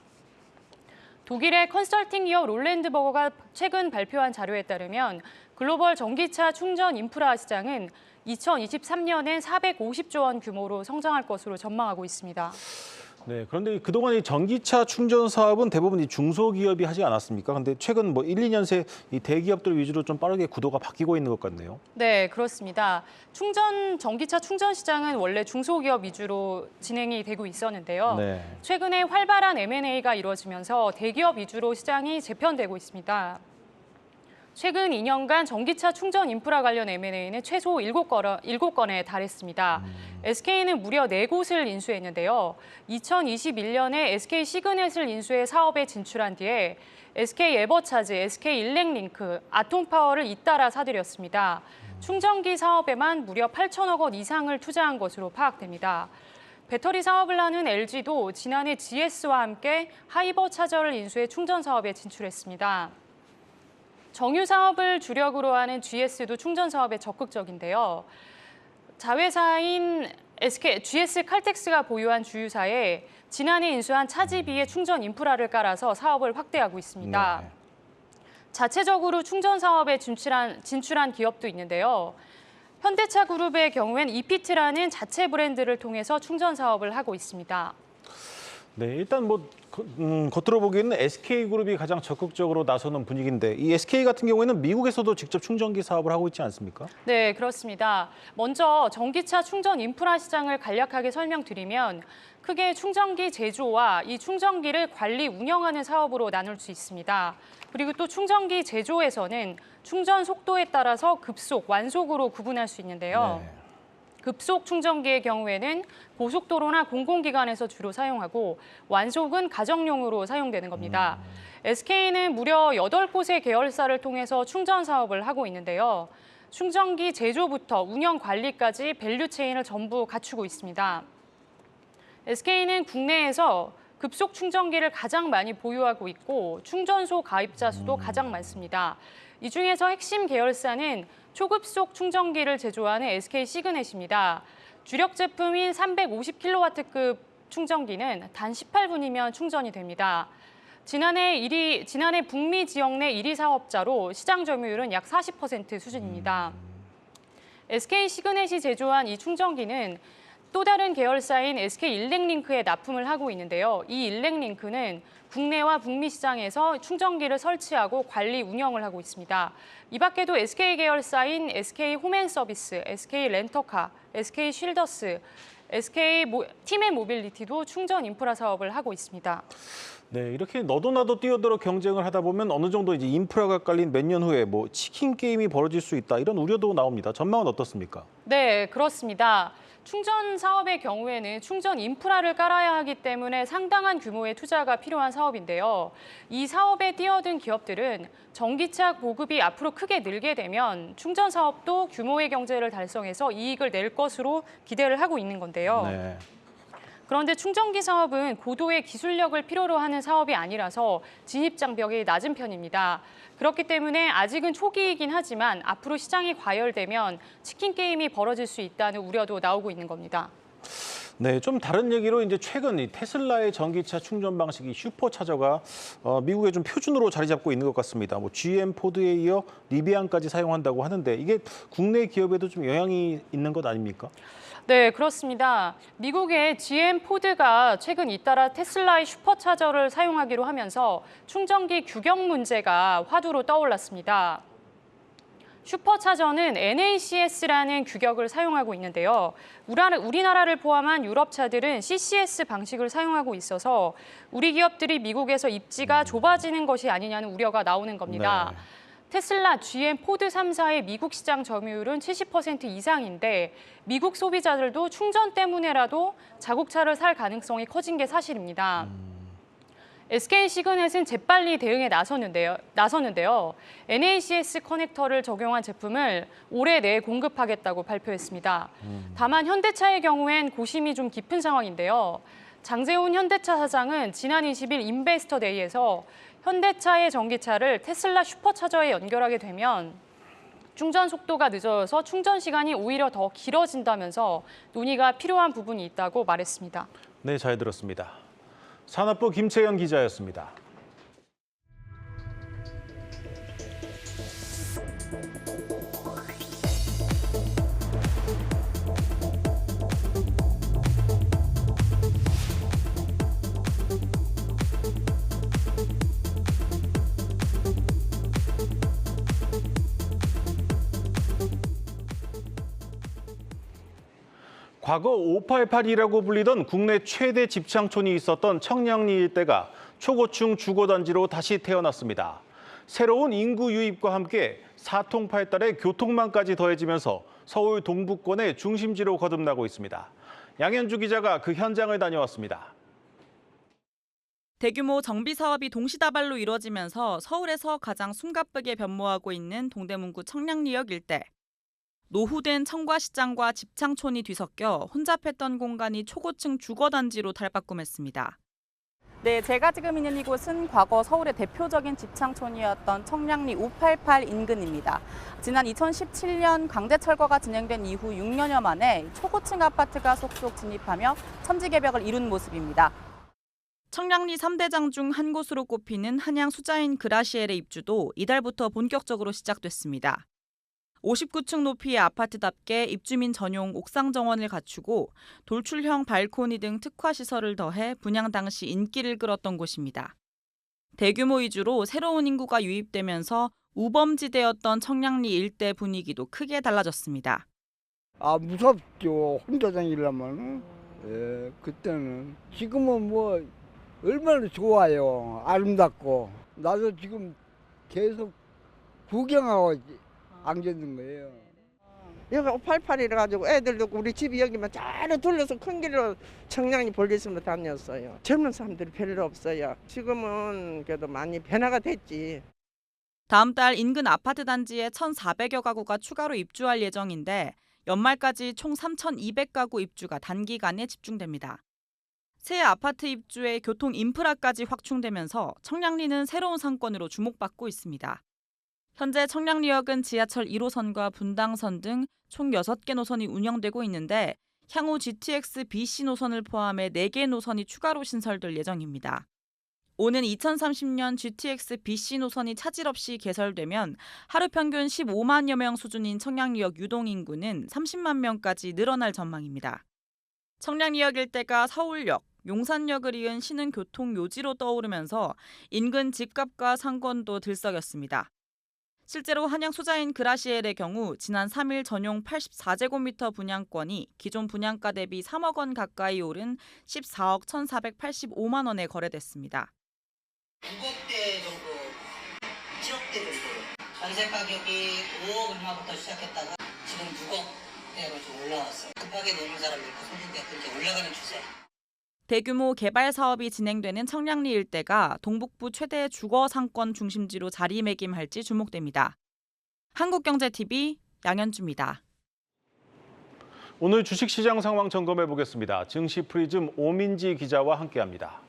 Speaker 5: 독일의 컨설팅 기업 롤랜드버거가 최근 발표한 자료에 따르면 글로벌 전기차 충전 인프라 시장은 2023년엔 450조 원 규모로 성장할 것으로 전망하고 있습니다.
Speaker 2: 네, 그런데 그동안 이 전기차 충전 사업은 대부분 이 중소기업이 하지 않았습니까? 근데 최근 1, 2년 새 이 대기업들 위주로 좀 빠르게 구도가 바뀌고 있는 것 같네요.
Speaker 5: 네, 그렇습니다. 전기차 충전 시장은 원래 중소기업 위주로 진행이 되고 있었는데요.
Speaker 2: 네.
Speaker 5: 최근에 활발한 M&A가 이루어지면서 대기업 위주로 시장이 재편되고 있습니다. 최근 2년간 전기차 충전 인프라 관련 M&A는 최소 7건에 달했습니다. SK는 무려 4곳을 인수했는데요. 2021년에 SK 시그넷을 인수해 사업에 진출한 뒤에 SK 에버차즈, SK 일렉링크, 아톰파워를 잇따라 사들였습니다. 충전기 사업에만 무려 8천억 원 이상을 투자한 것으로 파악됩니다. 배터리 사업을 하는 LG도 지난해 GS와 함께 하이버 차저를 인수해 충전 사업에 진출했습니다. 정유 사업을 주력으로 하는 GS도 충전 사업에 적극적인데요. 자회사인 GS 칼텍스가 보유한 주유사에 지난해 인수한 차지비의 충전 인프라를 깔아서 사업을 확대하고 있습니다.
Speaker 2: 네.
Speaker 5: 자체적으로 충전 사업에 진출한 기업도 있는데요. 현대차 그룹의 경우엔 이피트라는 자체 브랜드를 통해서 충전 사업을 하고 있습니다.
Speaker 2: 네, 일단 겉으로 보기에는 SK그룹이 가장 적극적으로 나서는 분위기인데 이 SK 같은 경우에는 미국에서도 직접 충전기 사업을 하고 있지 않습니까?
Speaker 5: 네, 그렇습니다. 먼저 전기차 충전 인프라 시장을 간략하게 설명드리면 크게 충전기 제조와 이 충전기를 관리, 운영하는 사업으로 나눌 수 있습니다. 그리고 또 충전기 제조에서는 충전 속도에 따라서 급속, 완속으로 구분할 수 있는데요.
Speaker 2: 네.
Speaker 5: 급속 충전기의 경우에는 고속도로나 공공기관에서 주로 사용하고 완속은 가정용으로 사용되는 겁니다. SK는 무려 8곳의 계열사를 통해서 충전 사업을 하고 있는데요. 충전기 제조부터 운영 관리까지 밸류체인을 전부 갖추고 있습니다. SK는 국내에서 급속 충전기를 가장 많이 보유하고 있고 충전소 가입자 수도 가장 많습니다. 이 중에서 핵심 계열사는 초급속 충전기를 제조하는 SK 시그넷입니다. 주력 제품인 350kW급 충전기는 단 18분이면 충전이 됩니다. 지난해 북미 지역 내 1위 사업자로 시장 점유율은 약 40% 수준입니다. SK 시그넷이 제조한 이 충전기는 또 다른 계열사인 SK 일렉링크에 납품을 하고 있는데요. 이 일렉링크는 국내와 북미 시장에서 충전기를 설치하고 관리, 운영을 하고 있습니다. 이 밖에도 SK 계열사인 SK 홈앤서비스, SK 렌터카, SK 쉴더스, SK 팀의 모빌리티도 충전 인프라 사업을 하고 있습니다.
Speaker 2: 네, 이렇게 너도 나도 뛰어들어 경쟁을 하다 보면 어느 정도 이제 인프라가 깔린 몇 년 후에 뭐 치킨 게임이 벌어질 수 있다 이런 우려도 나옵니다. 전망은 어떻습니까?
Speaker 5: 네, 그렇습니다. 충전 사업의 경우에는 충전 인프라를 깔아야 하기 때문에 상당한 규모의 투자가 필요한 사업인데요. 이 사업에 뛰어든 기업들은 전기차 보급이 앞으로 크게 늘게 되면 충전 사업도 규모의 경제를 달성해서 이익을 낼 것으로 기대를 하고 있는 건데요.
Speaker 2: 네.
Speaker 5: 그런데 충전기 사업은 고도의 기술력을 필요로 하는 사업이 아니라서 진입 장벽이 낮은 편입니다. 그렇기 때문에 아직은 초기이긴 하지만 앞으로 시장이 과열되면 치킨 게임이 벌어질 수 있다는 우려도 나오고 있는 겁니다.
Speaker 2: 네, 좀 다른 얘기로 이제 최근 이 테슬라의 전기차 충전 방식이 슈퍼차저가 미국에 좀 표준으로 자리 잡고 있는 것 같습니다. 뭐 GM, 포드에 이어 리비안까지 사용한다고 하는데 이게 국내 기업에도 좀 영향이 있는 것 아닙니까?
Speaker 5: 네, 그렇습니다. 미국의 GM 포드가 최근 잇따라 테슬라의 슈퍼차저를 사용하기로 하면서 충전기 규격 문제가 화두로 떠올랐습니다. 슈퍼차저는 NACS라는 규격을 사용하고 있는데요. 우리나라를 포함한 유럽차들은 CCS 방식을 사용하고 있어서 우리 기업들이 미국에서 입지가 좁아지는 것이 아니냐는 우려가 나오는 겁니다.
Speaker 2: 네.
Speaker 5: 테슬라, GM, 포드 3사의 미국 시장 점유율은 70% 이상인데 미국 소비자들도 충전 때문에라도 자국차를 살 가능성이 커진 게 사실입니다. SK 시그넷은 재빨리 대응에 나섰는데요. NACS 커넥터를 적용한 제품을 올해 내에 공급하겠다고 발표했습니다. 다만 현대차의 경우엔 고심이 좀 깊은 상황인데요. 장재훈 현대차 사장은 지난 20일 인베스터 데이에서 현대차의 전기차를 테슬라 슈퍼차저에 연결하게 되면 충전 속도가 늦어져서 충전 시간이 오히려 더 길어진다면서 논의가 필요한 부분이 있다고 말했습니다.
Speaker 2: 네, 잘 들었습니다. 산업부 김채연 기자였습니다. 과거 588이라고 불리던 국내 최대 집창촌이 있었던 청량리 일대가 초고층 주거단지로 다시 태어났습니다. 새로운 인구 유입과 함께 사통팔달의 교통망까지 더해지면서 서울 동부권의 중심지로 거듭나고 있습니다. 양현주 기자가 그 현장을 다녀왔습니다.
Speaker 3: 대규모 정비 사업이 동시다발로 이뤄지면서 서울에서 가장 숨가쁘게 변모하고 있는 동대문구 청량리역 일대. 노후된 청과시장과 집창촌이 뒤섞여 혼잡했던 공간이 초고층 주거단지로 탈바꿈했습니다.
Speaker 6: 네, 제가 지금 있는 이곳은 과거 서울의 대표적인 집창촌이었던 청량리 588 인근입니다. 지난 2017년 강제 철거가 진행된 이후 6년여 만에 초고층 아파트가 속속 진입하며 천지개벽을 이룬 모습입니다.
Speaker 3: 청량리 3대장 중 한 곳으로 꼽히는 한양 수자인 그라시엘의 입주도 이달부터 본격적으로 시작됐습니다. 59층 높이의 아파트답게 입주민 전용 옥상 정원을 갖추고 돌출형 발코니 등 특화 시설을 더해 분양 당시 인기를 끌었던 곳입니다. 대규모 위주로 새로운 인구가 유입되면서 우범지대였던 청량리 일대 분위기도 크게 달라졌습니다.
Speaker 7: 무섭죠. 혼자 다니려면. 예, 그때는. 지금은 뭐 얼마나 좋아요. 아름답고. 나도 지금 계속 구경하고 앉는 거예요.
Speaker 8: 여기 588이라 가지고 애들도 우리 집이 여기만 잘 둘러서 큰 길로 청량리 볼리스로 다녔어요. 젊은 사람들이 별로 없어요. 지금은 그래도 많이 변화가 됐지.
Speaker 3: 다음 달 인근 아파트 단지에 1,400여 가구가 추가로 입주할 예정인데 연말까지 총 3,200가구 입주가 단기간에 집중됩니다. 새 아파트 입주에 교통 인프라까지 확충되면서 청량리는 새로운 상권으로 주목받고 있습니다. 현재 청량리역은 지하철 1호선과 분당선 등 총 6개 노선이 운영되고 있는데 향후 GTX BC 노선을 포함해 4개 노선이 추가로 신설될 예정입니다. 오는 2030년 GTX BC 노선이 차질 없이 개설되면 하루 평균 15만여 명 수준인 청량리역 유동인구는 30만 명까지 늘어날 전망입니다. 청량리역 일대가 서울역, 용산역을 이은 신흥교통 요지로 떠오르면서 인근 집값과 상권도 들썩였습니다. 실제로 한양 소자인 그라시엘의 경우 지난 3일 전용 84제곱미터 분양권이 기존 분양가 대비 3억 원 가까이 오른 14억 1,485만 원에 거래됐습니다.
Speaker 9: 6억대 정도, 7억대 정도. 전세 가격이 5억 얼마부터 시작했다가 지금 6억대로 좀 올라왔어요. 급하게 노는 사람들 있고 손님들 그렇게 올라가는 추세.
Speaker 3: 대규모 개발 사업이 진행되는 청량리 일대가 동북부 최대 주거 상권 중심지로 자리매김할지 주목됩니다. 한국경제TV 양현주입니다.
Speaker 2: 오늘 주식시장 상황 점검해 보겠습니다. 증시 프리즘 오민지 기자와 함께합니다.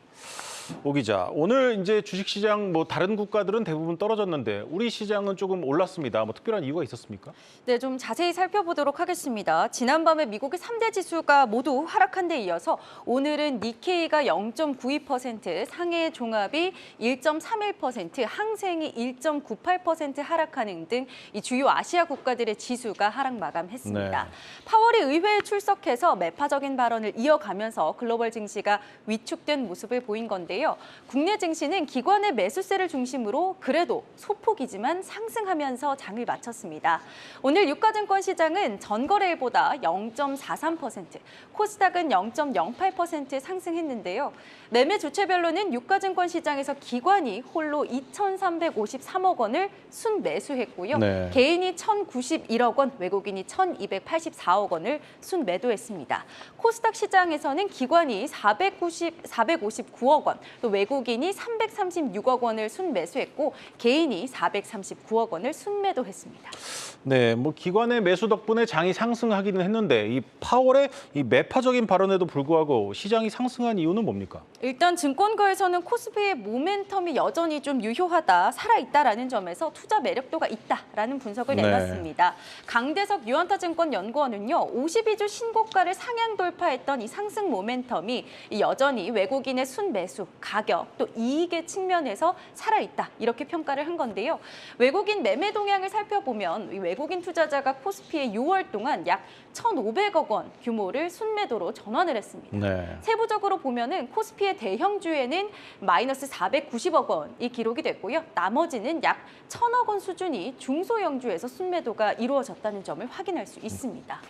Speaker 2: 오 기자, 오늘 이제 주식시장 다른 국가들은 대부분 떨어졌는데 우리 시장은 조금 올랐습니다. 특별한 이유가 있었습니까?
Speaker 10: 네, 좀 자세히 살펴보도록 하겠습니다. 지난밤에 미국의 3대 지수가 모두 하락한 데 이어서 오늘은 니케이가 0.92%, 상해 종합이 1.31%, 항생이 1.98% 하락하는 등 이 주요 아시아 국가들의 지수가 하락 마감했습니다.
Speaker 12: 네.
Speaker 10: 파월이 의회에 출석해서 매파적인 발언을 이어가면서 글로벌 증시가 위축된 모습을 보인 건데요. 국내 증시는 기관의 매수세를 중심으로 그래도 소폭이지만 상승하면서 장을 마쳤습니다. 오늘 유가증권 시장은 전거래일보다 0.43%, 코스닥은 0.08% 상승했는데요. 매매 주체별로는 유가증권 시장에서 기관이 홀로 2,353억 원을 순매수했고요.
Speaker 12: 네.
Speaker 10: 개인이 1,091억 원, 외국인이 1,284억 원을 순매도했습니다. 코스닥 시장에서는 기관이 459억 원, 또 외국인이 336억 원을 순매수했고 개인이 439억 원을 순매도했습니다.
Speaker 2: 네, 기관의 매수 덕분에 장이 상승하기는 했는데 이 파월의 이 매파적인 발언에도 불구하고 시장이 상승한 이유는 뭡니까?
Speaker 10: 일단 증권가에서는 코스피의 모멘텀이 여전히 좀 유효하다, 살아있다라는 점에서 투자 매력도가 있다라는 분석을
Speaker 12: 네.
Speaker 10: 내놨습니다. 강대석 유한타증권 연구원은요, 52주 신고가를 상향 돌파했던 이 상승 모멘텀이 여전히 외국인의 순매수, 가격, 또 이익의 측면에서 살아있다, 이렇게 평가를 한 건데요. 외국인 매매 동향을 살펴보면 이 외국인 투자자가 코스피에 6월 동안 약 1,500억 원 규모를 순매도로 전환을 했습니다.
Speaker 2: 네.
Speaker 10: 세부적으로 보면은 코스피의 대형주에는 마이너스 490억 원이 기록이 됐고요. 나머지는 약 1,000억 원 수준이 중소형주에서 순매도가 이루어졌다는 점을 확인할 수 있습니다.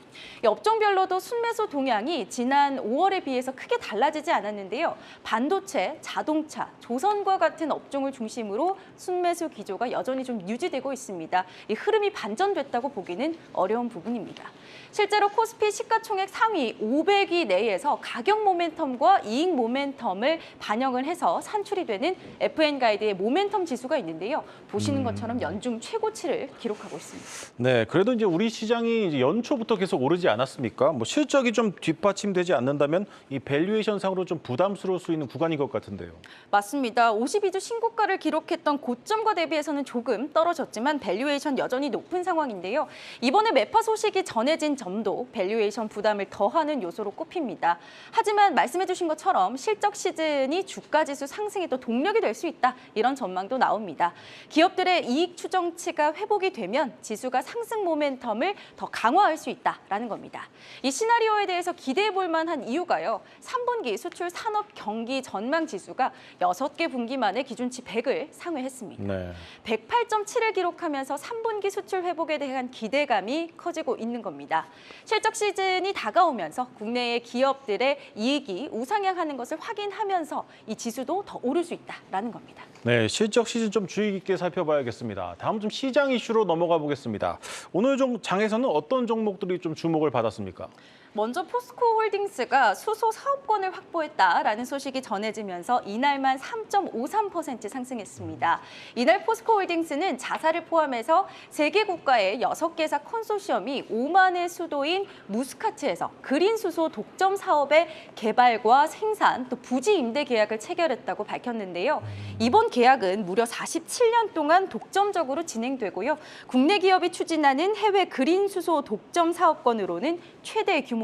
Speaker 10: 이 업종별로도 순매수 동향이 지난 5월에 비해서 크게 달라지지 않았는데요. 반도체, 자동차, 조선과 같은 업종을 중심으로 순매수 기조가 여전히 좀 유지되고 있습니다. 이 흐름이 반전됐다고 보기는 어려운 부분입니다. 실제로 코스피 시가총액 상위 500위 내에서 가격 모멘텀과 이익 모멘텀을 반영을 해서 산출이 되는 FN가이드의 모멘텀 지수가 있는데요. 보시는 것처럼 연중 최고치를 기록하고 있습니다.
Speaker 2: 네, 그래도 이제 우리 시장이 이제 연초부터 계속 오르지 않았습니까? 실적이 좀 뒷받침되지 않는다면 이 밸류에이션 상으로 좀 부담스러울 수 있는 구간인 것 같은데요.
Speaker 10: 맞습니다. 52주 신고가를 기록했던 고점과 대비해서는 조금 떨어졌지만 밸류에이션 여전히 높은 상황인데요. 이번에 매파 소식이 전해진 점도 밸류에이션 부담을 더하는 요소로 꼽힙니다. 하지만 말씀해 주신 것처럼 실적 시즌이 주가지수 상승에 또 동력이 될 수 있다, 이런 전망도 나옵니다. 기업들의 이익 추정치가 회복이 되면 지수가 상승 모멘텀을 더 강화할 수 있다라는 겁니다. 이 시나리오에 대해서 기대해 볼 만한 이유가요. 3분기 수출 산업 경기 전망 지수가 6개 분기 만에 기준치 100을 상회했습니다.
Speaker 2: 네.
Speaker 10: 108.7을 기록하면서 3분기 수출 회복에 대한 기대감이 커지고 있는 겁니다. 실적 시즌이 다가오면서 국내의 기업들의 이익이 우상향하는 것을 확인하면서 이 지수도 더 오를 수 있다라는 겁니다.
Speaker 2: 네, 실적 시즌 좀 주의 깊게 살펴봐야겠습니다. 다음 좀 시장 이슈로 넘어가 보겠습니다. 오늘 장에서는 어떤 종목들이 좀 주목을 받았습니까?
Speaker 10: 먼저 포스코홀딩스가 수소 사업권을 확보했다라는 소식이 전해지면서 이날만 3.53% 상승했습니다. 이날 포스코홀딩스는 자사를 포함해서 세계 국가의 6개사 컨소시엄이 오만의 수도인 무스카트에서 그린 수소 독점 사업의 개발과 생산, 또 부지 임대 계약을 체결했다고 밝혔는데요. 이번 계약은 무려 47년 동안 독점적으로 진행되고요. 국내 기업이 추진하는 해외 그린 수소 독점 사업권으로는 최대 규모입니다.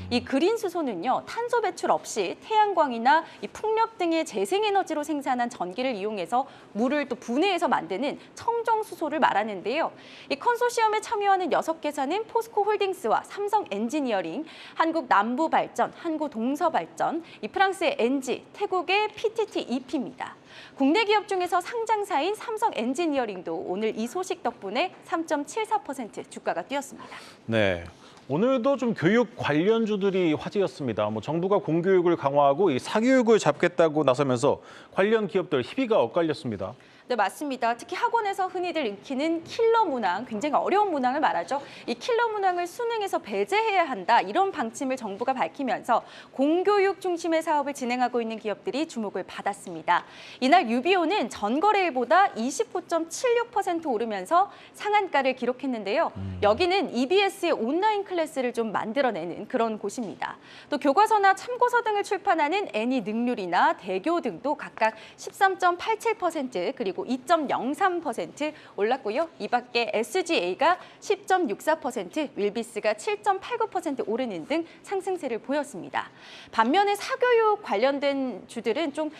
Speaker 10: 이 그린 수소는요, 탄소 배출 없이 태양광이나 이 풍력 등의 재생에너지로 생산한 전기를 이용해서 물을 또 분해해서 만드는 청정 수소를 말하는데요. 이 컨소시엄에 참여하는 6개사는 포스코홀딩스와 삼성 엔지니어링, 한국 남부발전, 한국동서발전, 이 프랑스의 엔지, 태국의 PTT EP입니다. 국내 기업 중에서 상장사인 삼성 엔지니어링도 오늘 이 소식 덕분에 3.74% 주가가 뛰었습니다.
Speaker 2: 네. 오늘도 좀 교육 관련주들이 화제였습니다. 정부가 공교육을 강화하고 이 사교육을 잡겠다고 나서면서 관련 기업들 희비가 엇갈렸습니다.
Speaker 10: 네, 맞습니다. 특히 학원에서 흔히들 익히는 킬러 문항, 굉장히 어려운 문항을 말하죠. 이 킬러 문항을 수능에서 배제해야 한다, 이런 방침을 정부가 밝히면서 공교육 중심의 사업을 진행하고 있는 기업들이 주목을 받았습니다. 이날 유비오는 전거래일보다 29.76% 오르면서 상한가를 기록했는데요. 여기는 EBS의 온라인 클래스를 좀 만들어내는 그런 곳입니다. 또 교과서나 참고서 등을 출판하는 애니능률이나 대교 등도 각각 13.87% 그리고 2.03% 올랐고요. 이 밖에 SGA가 10.64%, 윌비스가 7.89% 오르는 등 상승세를 보였습니다. 반면에 사교육 관련된 주들은 좀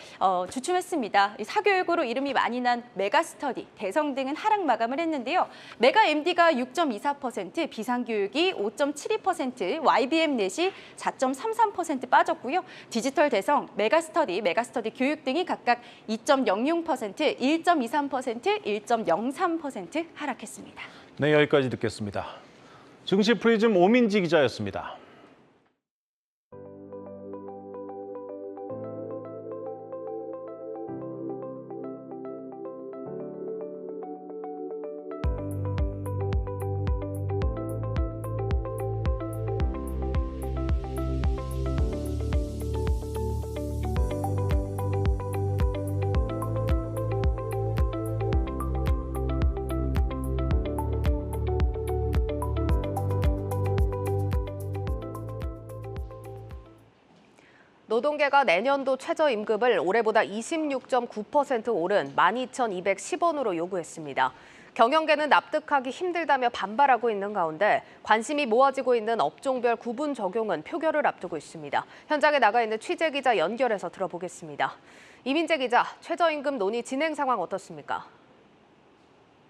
Speaker 10: 주춤했습니다. 사교육으로 이름이 많이 난 메가스터디, 대성 등은 하락 마감을 했는데요. 메가MD가 6.24%, 비상교육이 5.72%, YBM넷이 4.33% 빠졌고요. 디지털 대성, 메가스터디 교육 등이 각각 2.06%, 1.23%, 1.03% 하락했습니다.
Speaker 2: 네, 여기까지 듣겠습니다. 증시 프리즘 오민지 기자였습니다.
Speaker 1: 노동계가 내년도 최저임금을 올해보다 26.9% 오른 12,210원으로 요구했습니다. 경영계는 납득하기 힘들다며 반발하고 있는 가운데 관심이 모아지고 있는 업종별 구분 적용은 표결을 앞두고 있습니다. 현장에 나가 있는 취재기자 연결해서 들어보겠습니다. 이민재 기자, 최저임금 논의 진행 상황 어떻습니까?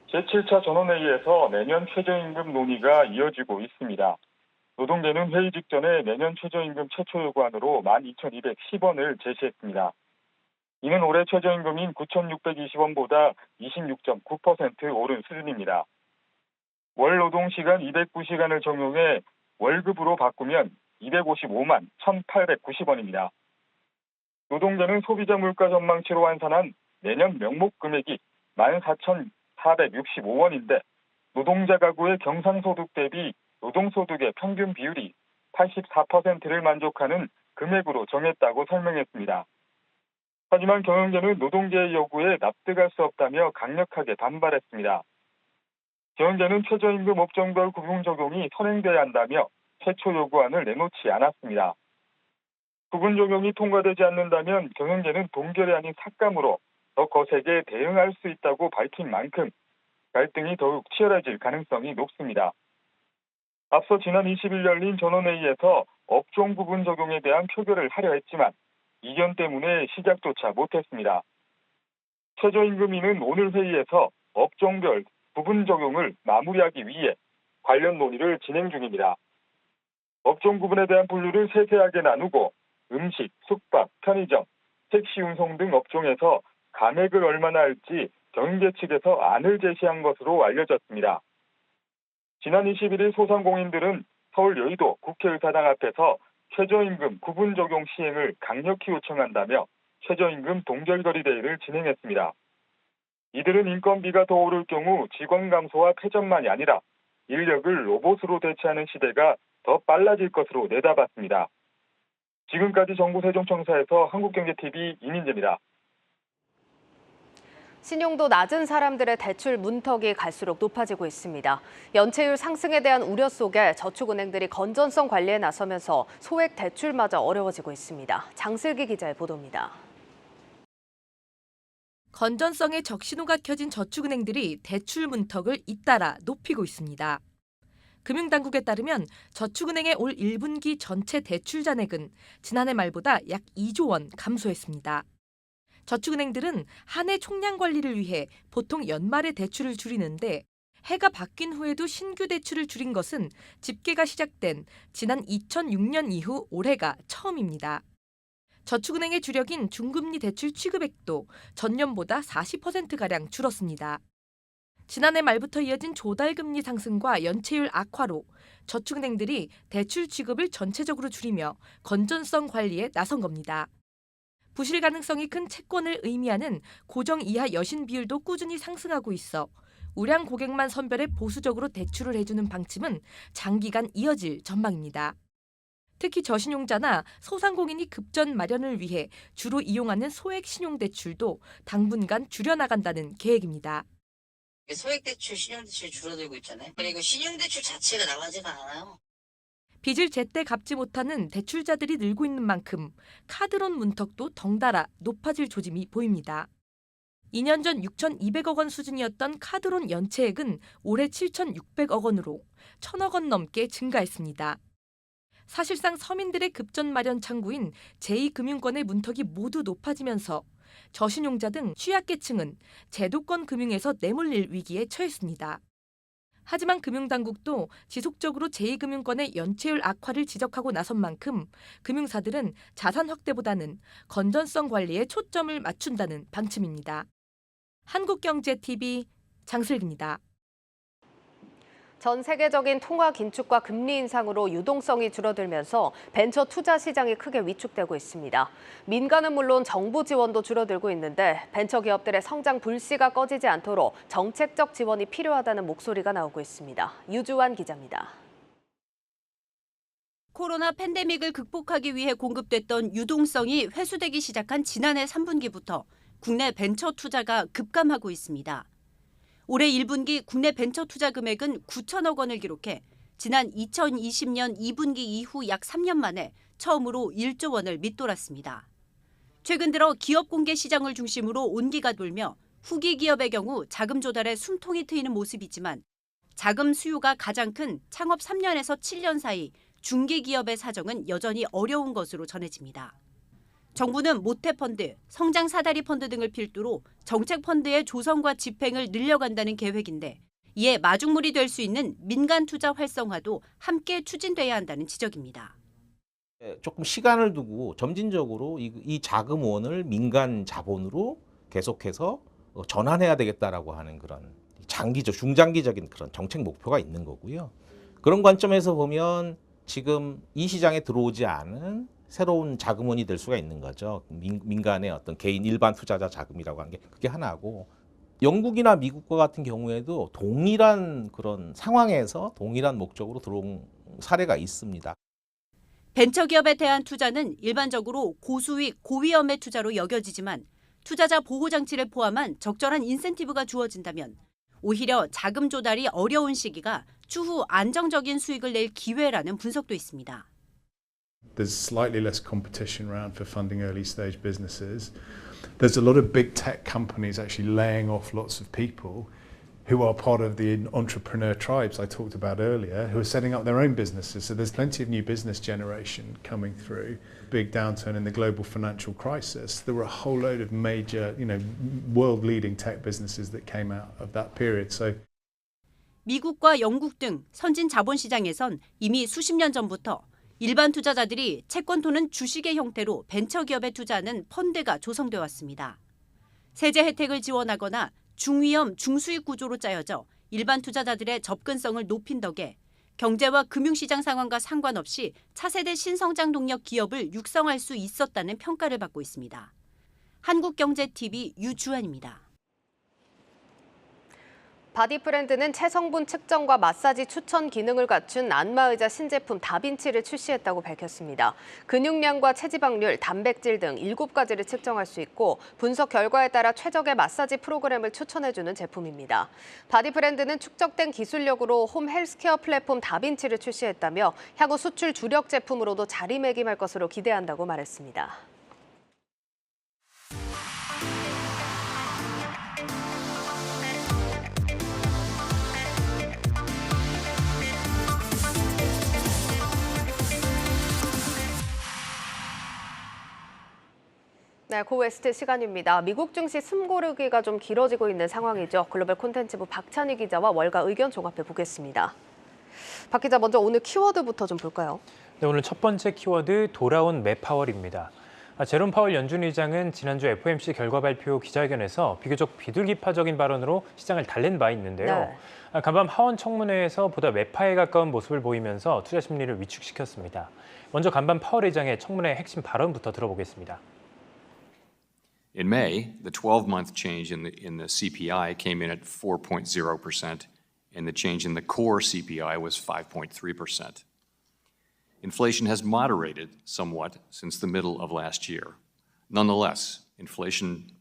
Speaker 11: 제7차 전원회의에서 내년 최저임금 논의가 이어지고 있습니다. 노동계는 회의 직전에 내년 최저임금 최초 요구안으로 12,210원을 제시했습니다. 이는 올해 최저임금인 9,620원보다 26.9% 오른 수준입니다. 월 노동시간 209시간을 적용해 월급으로 바꾸면 255만 1,890원입니다. 노동계는 소비자 물가 전망치로 환산한 내년 명목 금액이 14,465원인데 노동자 가구의 경상소득 대비 노동소득의 평균 비율이 84%를 만족하는 금액으로 정했다고 설명했습니다. 하지만 경영계는 노동계의 요구에 납득할 수 없다며 강력하게 반발했습니다. 경영계는 최저임금 업종별 구분 적용이 선행돼야 한다며 최초 요구안을 내놓지 않았습니다. 구분 적용이 통과되지 않는다면 경영계는 동결이 아닌 삭감으로 더 거세게 대응할 수 있다고 밝힌 만큼 갈등이 더욱 치열해질 가능성이 높습니다. 앞서 지난 20일 열린 전원회의에서 업종 구분 적용에 대한 표결을 하려 했지만 이견 때문에 시작조차 못했습니다. 최저임금위는 오늘 회의에서 업종별 구분 적용을 마무리하기 위해 관련 논의를 진행 중입니다. 업종 구분에 대한 분류를 세세하게 나누고 음식, 숙박, 편의점, 택시 운송 등 업종에서 감액을 얼마나 할지 경영계 측에서 안을 제시한 것으로 알려졌습니다. 지난 21일 소상공인들은 서울 여의도 국회의사당 앞에서 최저임금 구분 적용 시행을 강력히 요청한다며 최저임금 동결거리 대회를 진행했습니다. 이들은 인건비가 더 오를 경우 직원 감소와 폐점만이 아니라 인력을 로봇으로 대체하는 시대가 더 빨라질 것으로 내다봤습니다. 지금까지 정부 세종청사에서 한국경제TV 이민재입니다.
Speaker 1: 신용도 낮은 사람들의 대출 문턱이 갈수록 높아지고 있습니다. 연체율 상승에 대한 우려 속에 저축은행들이 건전성 관리에 나서면서 소액 대출마저 어려워지고 있습니다. 장슬기 기자의 보도입니다.
Speaker 12: 건전성에 적신호가 켜진 저축은행들이 대출 문턱을 잇따라 높이고 있습니다. 금융당국에 따르면 저축은행의 올 1분기 전체 대출 잔액은 지난해 말보다 약 2조 원 감소했습니다. 저축은행들은 한 해 총량 관리를 위해 보통 연말에 대출을 줄이는데 해가 바뀐 후에도 신규 대출을 줄인 것은 집계가 시작된 지난 2006년 이후 올해가 처음입니다. 저축은행의 주력인 중금리 대출 취급액도 전년보다 40%가량 줄었습니다. 지난해 말부터 이어진 조달금리 상승과 연체율 악화로 저축은행들이 대출 취급을 전체적으로 줄이며 건전성 관리에 나선 겁니다. 부실 가능성이 큰 채권을 의미하는 고정 이하 여신 비율도 꾸준히 상승하고 있어 우량 고객만 선별해 보수적으로 대출을 해주는 방침은 장기간 이어질 전망입니다. 특히 저신용자나 소상공인이 급전 마련을 위해 주로 이용하는 소액 신용대출도 당분간 줄여나간다는 계획입니다.
Speaker 9: 소액대출, 신용대출 줄어들고 있잖아요. 그리고 신용대출 자체가 나가지가 않아요.
Speaker 12: 빚을 제때 갚지 못하는 대출자들이 늘고 있는 만큼 카드론 문턱도 덩달아 높아질 조짐이 보입니다. 2년 전 6,200억 원 수준이었던 카드론 연체액은 올해 7,600억 원으로 1,000억 원 넘게 증가했습니다. 사실상 서민들의 급전 마련 창구인 제2금융권의 문턱이 모두 높아지면서 저신용자 등 취약계층은 제도권 금융에서 내몰릴 위기에 처했습니다. 하지만 금융당국도 지속적으로 제2금융권의 연체율 악화를 지적하고 나선 만큼 금융사들은 자산 확대보다는 건전성 관리에 초점을 맞춘다는 방침입니다. 한국경제TV 장슬기입니다.
Speaker 1: 전 세계적인 통화 긴축과 금리 인상으로 유동성이 줄어들면서 벤처 투자 시장이 크게 위축되고 있습니다. 민간은 물론 정부 지원도 줄어들고 있는데 벤처 기업들의 성장 불씨가 꺼지지 않도록 정책적 지원이 필요하다는 목소리가 나오고 있습니다. 유주환 기자입니다.
Speaker 13: 코로나 팬데믹을 극복하기 위해 공급됐던 유동성이 회수되기 시작한 지난해 3분기부터 국내 벤처 투자가 급감하고 있습니다. 올해 1분기 국내 벤처 투자 금액은 9천억 원을 기록해 지난 2020년 2분기 이후 약 3년 만에 처음으로 1조 원을 밑돌았습니다. 최근 들어 기업 공개 시장을 중심으로 온기가 돌며 후기 기업의 경우 자금 조달에 숨통이 트이는 모습이지만 자금 수요가 가장 큰 창업 3년에서 7년 사이 중기 기업의 사정은 여전히 어려운 것으로 전해집니다. 정부는 모태펀드, 성장 사다리 펀드 등을 필두로 정책 펀드의 조성과 집행을 늘려간다는 계획인데 이에 마중물이 될 수 있는 민간 투자 활성화도 함께 추진돼야 한다는 지적입니다.
Speaker 14: 조금 시간을 두고 점진적으로 이 자금원을 민간 자본으로 계속해서 전환해야 되겠다라고 하는 그런 중장기적인 그런 정책 목표가 있는 거고요. 그런 관점에서 보면 지금 이 시장에 들어오지 않은 새로운 자금원이 될 수가 있는 거죠. 민간의 어떤 개인 일반 투자자 자금이라고 하는 게 그게 하나고, 영국이나 미국과 같은 경우에도 동일한 그런 상황에서 동일한 목적으로 들어온 사례가 있습니다.
Speaker 13: 벤처기업에 대한 투자는 일반적으로 고수익, 고위험의 투자로 여겨지지만 투자자 보호장치를 포함한 적절한 인센티브가 주어진다면 오히려 자금 조달이 어려운 시기가 추후 안정적인 수익을 낼 기회라는 분석도 있습니다.
Speaker 15: There's slightly less competition around for funding early stage businesses. There's a lot of big tech companies actually laying off lots of people who are part of the entrepreneur tribes I talked about earlier, who are setting up their own businesses. So there's plenty of new business generation coming through. Big downturn in the global financial crisis. There were a whole load of major, world-leading tech businesses that came out of that period. So
Speaker 13: 미국과 영국 등 선진 자본시장에선 이미 수십 년 전부터 일반 투자자들이 채권 또는 주식의 형태로 벤처기업에 투자하는 펀드가 조성돼 왔습니다. 세제 혜택을 지원하거나 중위험, 중수익 구조로 짜여져 일반 투자자들의 접근성을 높인 덕에 경제와 금융시장 상황과 상관없이 차세대 신성장 동력 기업을 육성할 수 있었다는 평가를 받고 있습니다. 한국경제TV 유주환입니다.
Speaker 1: 바디 브랜드는 체성분 측정과 마사지 추천 기능을 갖춘 안마의자 신제품 다빈치를 출시했다고 밝혔습니다. 근육량과 체지방률, 단백질 등 7가지를 측정할 수 있고 분석 결과에 따라 최적의 마사지 프로그램을 추천해주는 제품입니다. 바디 브랜드는 축적된 기술력으로 홈 헬스케어 플랫폼 다빈치를 출시했다며 향후 수출 주력 제품으로도 자리매김할 것으로 기대한다고 말했습니다. 네, 고웨스트 시간입니다. 미국 증시 숨고르기가 좀 길어지고 있는 상황이죠. 글로벌 콘텐츠부 박찬희 기자와 월가 의견 종합해 보겠습니다. 박 기자, 먼저 오늘 키워드부터 좀 볼까요?
Speaker 17: 네, 오늘 첫 번째 키워드 돌아온 매파월입니다.
Speaker 16: 제롬 파월 연준 의장은 지난주 FOMC 결과 발표 기자회견에서 비교적 비둘기파적인 발언으로 시장을 달랜 바 있는데요. 간밤 하원 청문회에서 보다 매파에 가까운 모습을 보이면서 투자 심리를 위축시켰습니다. 먼저 간밤 파월 의장의 청문회 핵심 발언부터 들어보겠습니다.
Speaker 17: In May, the 12-month change in the CPI came in at 4.0%, and the change in the core CPI was 5.3%. Inflation has moderated somewhat since the middle of last year. Nonetheless, inflation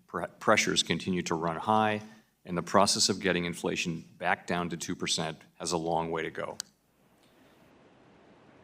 Speaker 17: pressures continue to run high, and the process of getting inflation back down to 2% has a long way to go.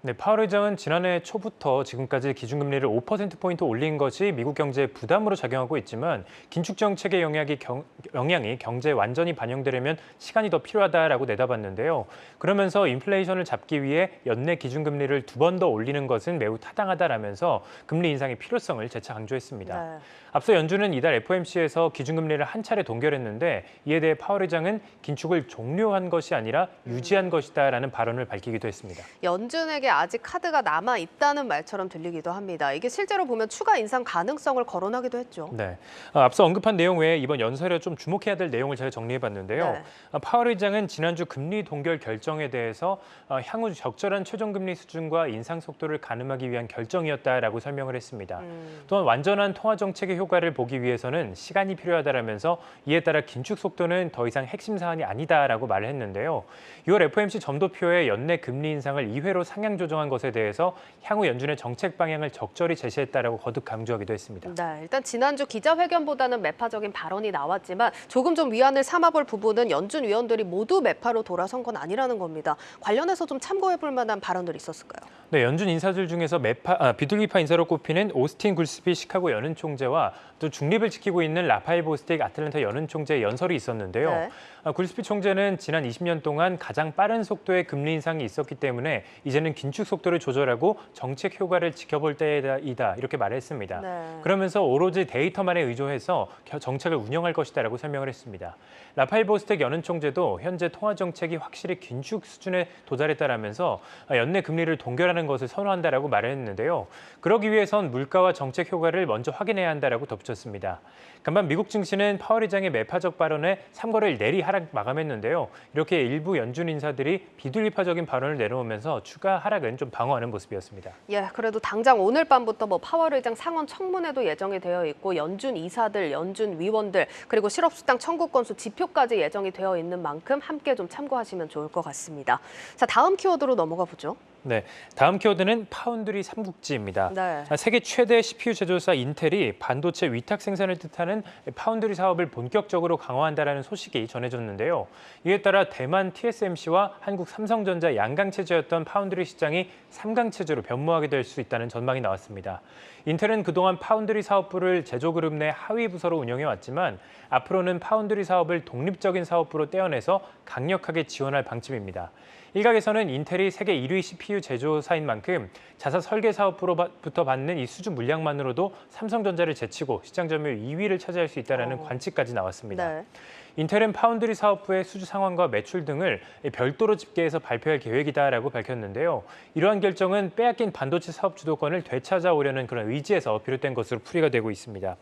Speaker 16: 네, 파월 의장은 지난해 초부터 지금까지 기준금리를 5%포인트 올린 것이 미국 경제에 부담으로 작용하고 있지만 긴축 정책의 영향이 경제에 완전히 반영되려면 시간이 더 필요하다라고 내다봤는데요. 그러면서 인플레이션을 잡기 위해 연내 기준금리를 2번 더 올리는 것은 매우 타당하다라면서 금리 인상의 필요성을 재차 강조했습니다.
Speaker 1: 네.
Speaker 16: 앞서 연준은 이달 FOMC에서 기준금리를 한 차례 동결했는데 이에 대해 파월 의장은 긴축을 종료한 것이 아니라 유지한 것이다라는 발언을 밝히기도 했습니다.
Speaker 1: 연준에게 아직 카드가 남아 있다는 말처럼 들리기도 합니다. 이게 실제로 보면 추가 인상 가능성을 거론하기도 했죠.
Speaker 16: 네, 앞서 언급한 내용 외에 이번 연설에 좀 주목해야 될 내용을 제가 정리해봤는데요.
Speaker 1: 네.
Speaker 16: 파월 의장은 지난주 금리 동결 결정에 대해서 향후 적절한 최종금리 수준과 인상 속도를 가늠하기 위한 결정이었다라고 설명을 했습니다. 또한 완전한 통화 정책의 효과를 보기 위해서는 시간이 필요하다라면서 이에 따라 긴축 속도는 더 이상 핵심 사안이 아니다라고 말을 했는데요. 6월 FOMC 점도표의 연내 금리 인상을 2회로 상향 조정한 것에 대해서 향후 연준의 정책 방향을 적절히 제시했다라고 거듭 강조하기도 했습니다.
Speaker 1: 네, 일단 지난주 기자회견보다는 매파적인 발언이 나왔지만 조금 좀 위안을 삼아볼 부분은 연준 위원들이 모두 매파로 돌아선 건 아니라는 겁니다. 관련해서 좀 참고해볼 만한 발언들이 있었을까요?
Speaker 16: 네, 연준 인사들 중에서 비둘기파 인사로 꼽히는 오스틴 굴스비 시카고 연은 총재와 또 중립을 지키고 있는 라파엘 보스틱 아틀랜타 연은 총재의 연설이 있었는데요.
Speaker 1: 네.
Speaker 16: 굴스비 총재는 지난 20년 동안 가장 빠른 속도의 금리 인상이 있었기 때문에 이제는 긴축 속도를 조절하고 정책 효과를 지켜볼 때이다 이렇게 말했습니다.
Speaker 1: 네.
Speaker 16: 그러면서 오로지 데이터만에 의존해서 정책을 운영할 것이다라고 설명을 했습니다. 라파엘 보스틱 연은 총재도 현재 통화 정책이 확실히 긴축 수준에 도달했다라면서 연내 금리를 동결하는 것을 선호한다라고 말했는데요. 그러기 위해선 물가와 정책 효과를 먼저 확인해야 한다라고 덧붙였습니다. 간밤 미국 증시는 파월 의장의 매파적 발언에 3거래일 내리 하락 마감했는데요. 이렇게 일부 연준 인사들이 비둘기파적인 발언을 내놓으면서 추가 하락은 좀 방어하는 모습이었습니다.
Speaker 1: 예, 그래도 당장 오늘 밤부터 파월 의장 상원 청문회도 예정이 되어 있고 연준 이사들, 연준 위원들 그리고 실업수당 청구 건수 지표까지 예정이 되어 있는 만큼 함께 좀 참고하시면 좋을 것 같습니다. 자, 다음 키워드로 넘어가 보죠.
Speaker 16: 네, 다음 키워드는 파운드리 삼국지입니다.
Speaker 1: 네.
Speaker 16: 세계 최대 CPU 제조사 인텔이 반도체 위탁 생산을 뜻하는 파운드리 사업을 본격적으로 강화한다라는 소식이 전해졌는데요. 이에 따라 대만 TSMC와 한국 삼성전자 양강 체제였던 파운드리 시장이 3강 체제로 변모하게 될 수 있다는 전망이 나왔습니다. 인텔은 그동안 파운드리 사업부를 제조그룹 내 하위 부서로 운영해왔지만 앞으로는 파운드리 사업을 독립적인 사업부로 떼어내서 강력하게 지원할 방침입니다. 일각에서는 인텔이 세계 1위 CPU 제조사인 만큼 자사 설계 사업부로부터 받는 이 수주 물량만으로도 삼성전자를 제치고 시장 점유율 2위를 차지할 수 있다는 관측까지 나왔습니다.
Speaker 1: 네.
Speaker 16: 인텔은 파운드리 사업부의 수주 상황과 매출 등을 별도로 집계해서 발표할 계획이다라고 밝혔는데요. 이러한 결정은 빼앗긴 반도체 사업 주도권을 되찾아오려는 그런 의지에서 비롯된 것으로 풀이가 되고 있습니다.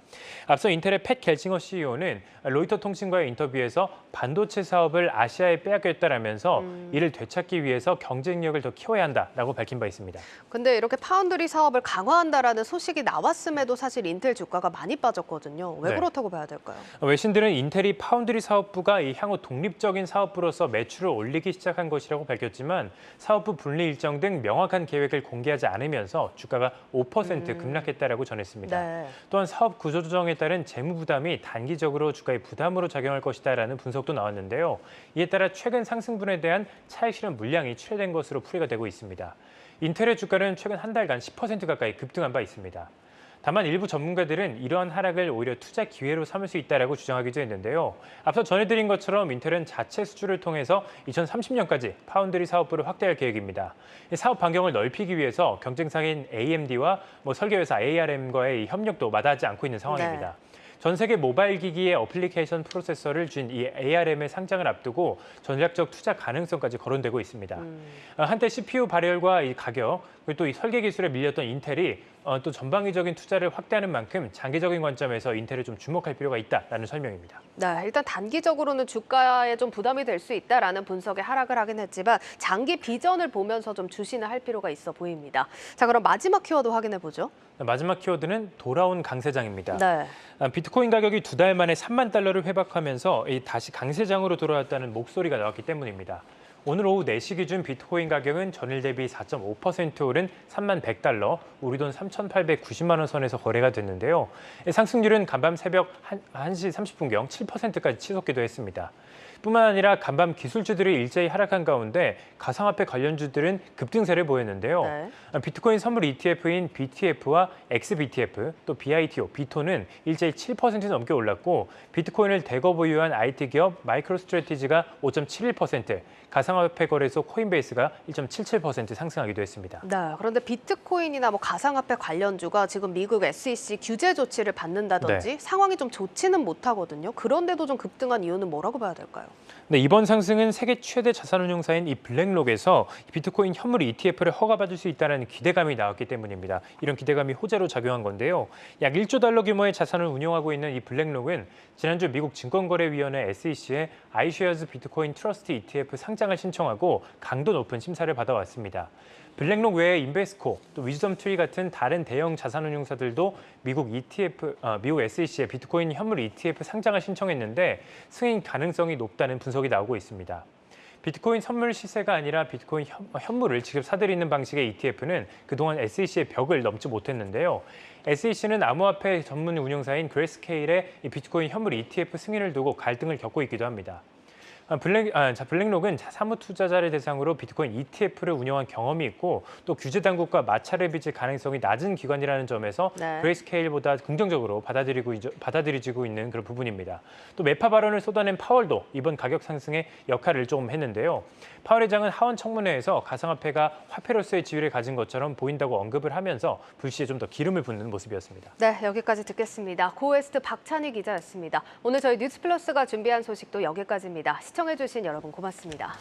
Speaker 16: 앞서 인텔의 팻 겔싱어 CEO는 로이터 통신과의 인터뷰에서 반도체 사업을 아시아에 빼앗겼다라면서 이를 되찾기 위해서 경쟁력을 더 키워야 한다라고 밝힌 바 있습니다.
Speaker 1: 근데 이렇게 파운드리 사업을 강화한다라는 소식이 나왔음에도 사실 인텔 주가가 많이 빠졌거든요. 왜
Speaker 16: 네.
Speaker 1: 그렇다고 봐야 될까요?
Speaker 16: 외신들은 인텔이 파운드리 사업부가 이 향후 독립적인 사업부로서 매출을 올리기 시작한 것이라고 밝혔지만 사업부 분리 일정 등 명확한 계획을 공개하지 않으면서 주가가 5% 급락했다라고 전했습니다.
Speaker 1: 네.
Speaker 16: 또한 사업 구조 조정에 따른 재무 부담이 단기적으로 주가의 부담으로 작용할 것이다라는 분석도 나왔는데요. 이에 따라 최근 상승분에 대한 차익 실현 물량이 출회된 것으로 풀이가 되고 있습니다. 인텔의 주가는 최근 한 달간 10% 가까이 급등한 바 있습니다. 다만 일부 전문가들은 이러한 하락을 오히려 투자 기회로 삼을 수 있다라고 주장하기도 했는데요. 앞서 전해드린 것처럼 인텔은 자체 수주를 통해서 2030년까지 파운드리 사업부를 확대할 계획입니다. 사업 반경을 넓히기 위해서 경쟁사인 AMD와 설계회사 ARM과의 협력도 마다하지 않고 있는 상황입니다.
Speaker 1: 네.
Speaker 16: 전 세계 모바일 기기의 어플리케이션 프로세서를 준 이 ARM의 상장을 앞두고 전략적 투자 가능성까지 거론되고 있습니다. 한때 CPU 발열과 이 가격, 그리고 또 이 설계 기술에 밀렸던 인텔이 또 전방위적인 투자를 확대하는 만큼 장기적인 관점에서 인텔을 좀 주목할 필요가 있다라는 설명입니다.
Speaker 1: 네, 일단 단기적으로는 주가에 좀 부담이 될 수 있다라는 분석에 하락을 하긴 했지만 장기 비전을 보면서 좀 주시는 할 필요가 있어 보입니다. 자, 그럼 마지막 키워드 확인해 보죠.
Speaker 16: 마지막 키워드는 돌아온 강세장입니다.
Speaker 1: 네.
Speaker 16: 비트코인 가격이 2달 만에 3만 달러를 회복하면서 다시 강세장으로 돌아왔다는 목소리가 나왔기 때문입니다. 오늘 오후 4시 기준 비트코인 가격은 전일 대비 4.5% 오른 3만 100달러, 우리 돈 3,890만 원 선에서 거래가 됐는데요. 상승률은 간밤 새벽 1시 30분경 7%까지 치솟기도 했습니다. 뿐만 아니라 간밤 기술주들이 일제히 하락한 가운데 가상화폐 관련주들은 급등세를 보였는데요.
Speaker 1: 네.
Speaker 16: 비트코인 선물 ETF인 BTF와 XBTF, 또 BITO, 비토는 일제히 7% 넘게 올랐고 비트코인을 대거 보유한 IT 기업 마이크로스트래티지가 5.71%, 가상화폐 거래소 코인베이스가 1.77% 상승하기도 했습니다.
Speaker 1: 네, 그런데 비트코인이나 뭐 가상화폐 관련주가 지금 미국 SEC 규제 조치를 받는다든지 상황이 좀 좋지는 못하거든요. 그런데도 좀 급등한 이유는 뭐라고 봐야 될까요?
Speaker 16: 네, 이번 상승은 세계 최대 자산운용사인 이 블랙록에서 비트코인 현물 ETF를 허가받을 수 있다는 기대감이 나왔기 때문입니다. 이런 기대감이 호재로 작용한 건데요. 약 1조 달러 규모의 자산을 운용하고 있는 이 블랙록은 지난주 미국 증권거래위원회 SEC에 iShares 비트코인 트러스트 ETF 상장을 신청하고 강도 높은 심사를 받아왔습니다. 블랙록 외에 인베스코, 또 위즈덤트리 같은 다른 대형 자산운용사들도 미국 SEC에 비트코인 현물 ETF 상장을 신청했는데 승인 가능성이 높다는 분석이 나오고 있습니다. 비트코인 선물 시세가 아니라 비트코인 현물을 직접 사들이는 방식의 ETF는 그동안 SEC의 벽을 넘지 못했는데요. SEC는 암호화폐 전문 운용사인 그레스케일의 비트코인 현물 ETF 승인을 두고 갈등을 겪고 있기도 합니다. 블랙록은 사무 투자자를 대상으로 비트코인 ETF를 운영한 경험이 있고 또 규제 당국과 마찰을 빚을 가능성이 낮은 기관이라는 점에서 그레이스케일보다 긍정적으로 받아들여지고 있는 그런 부분입니다. 또 매파 발언을 쏟아낸 파월도 이번 가격 상승에 역할을 좀 했는데요. 파월 회장은 하원 청문회에서 가상화폐가 화폐로서의 지위를 가진 것처럼 보인다고 언급을 하면서 불시에 좀 더 기름을 붓는 모습이었습니다.
Speaker 1: 네, 여기까지 듣겠습니다. 고웨스트 박찬희 기자였습니다. 오늘 저희 뉴스플러스가 준비한 소식도 여기까지입니다. 시청해주신 여러분 고맙습니다.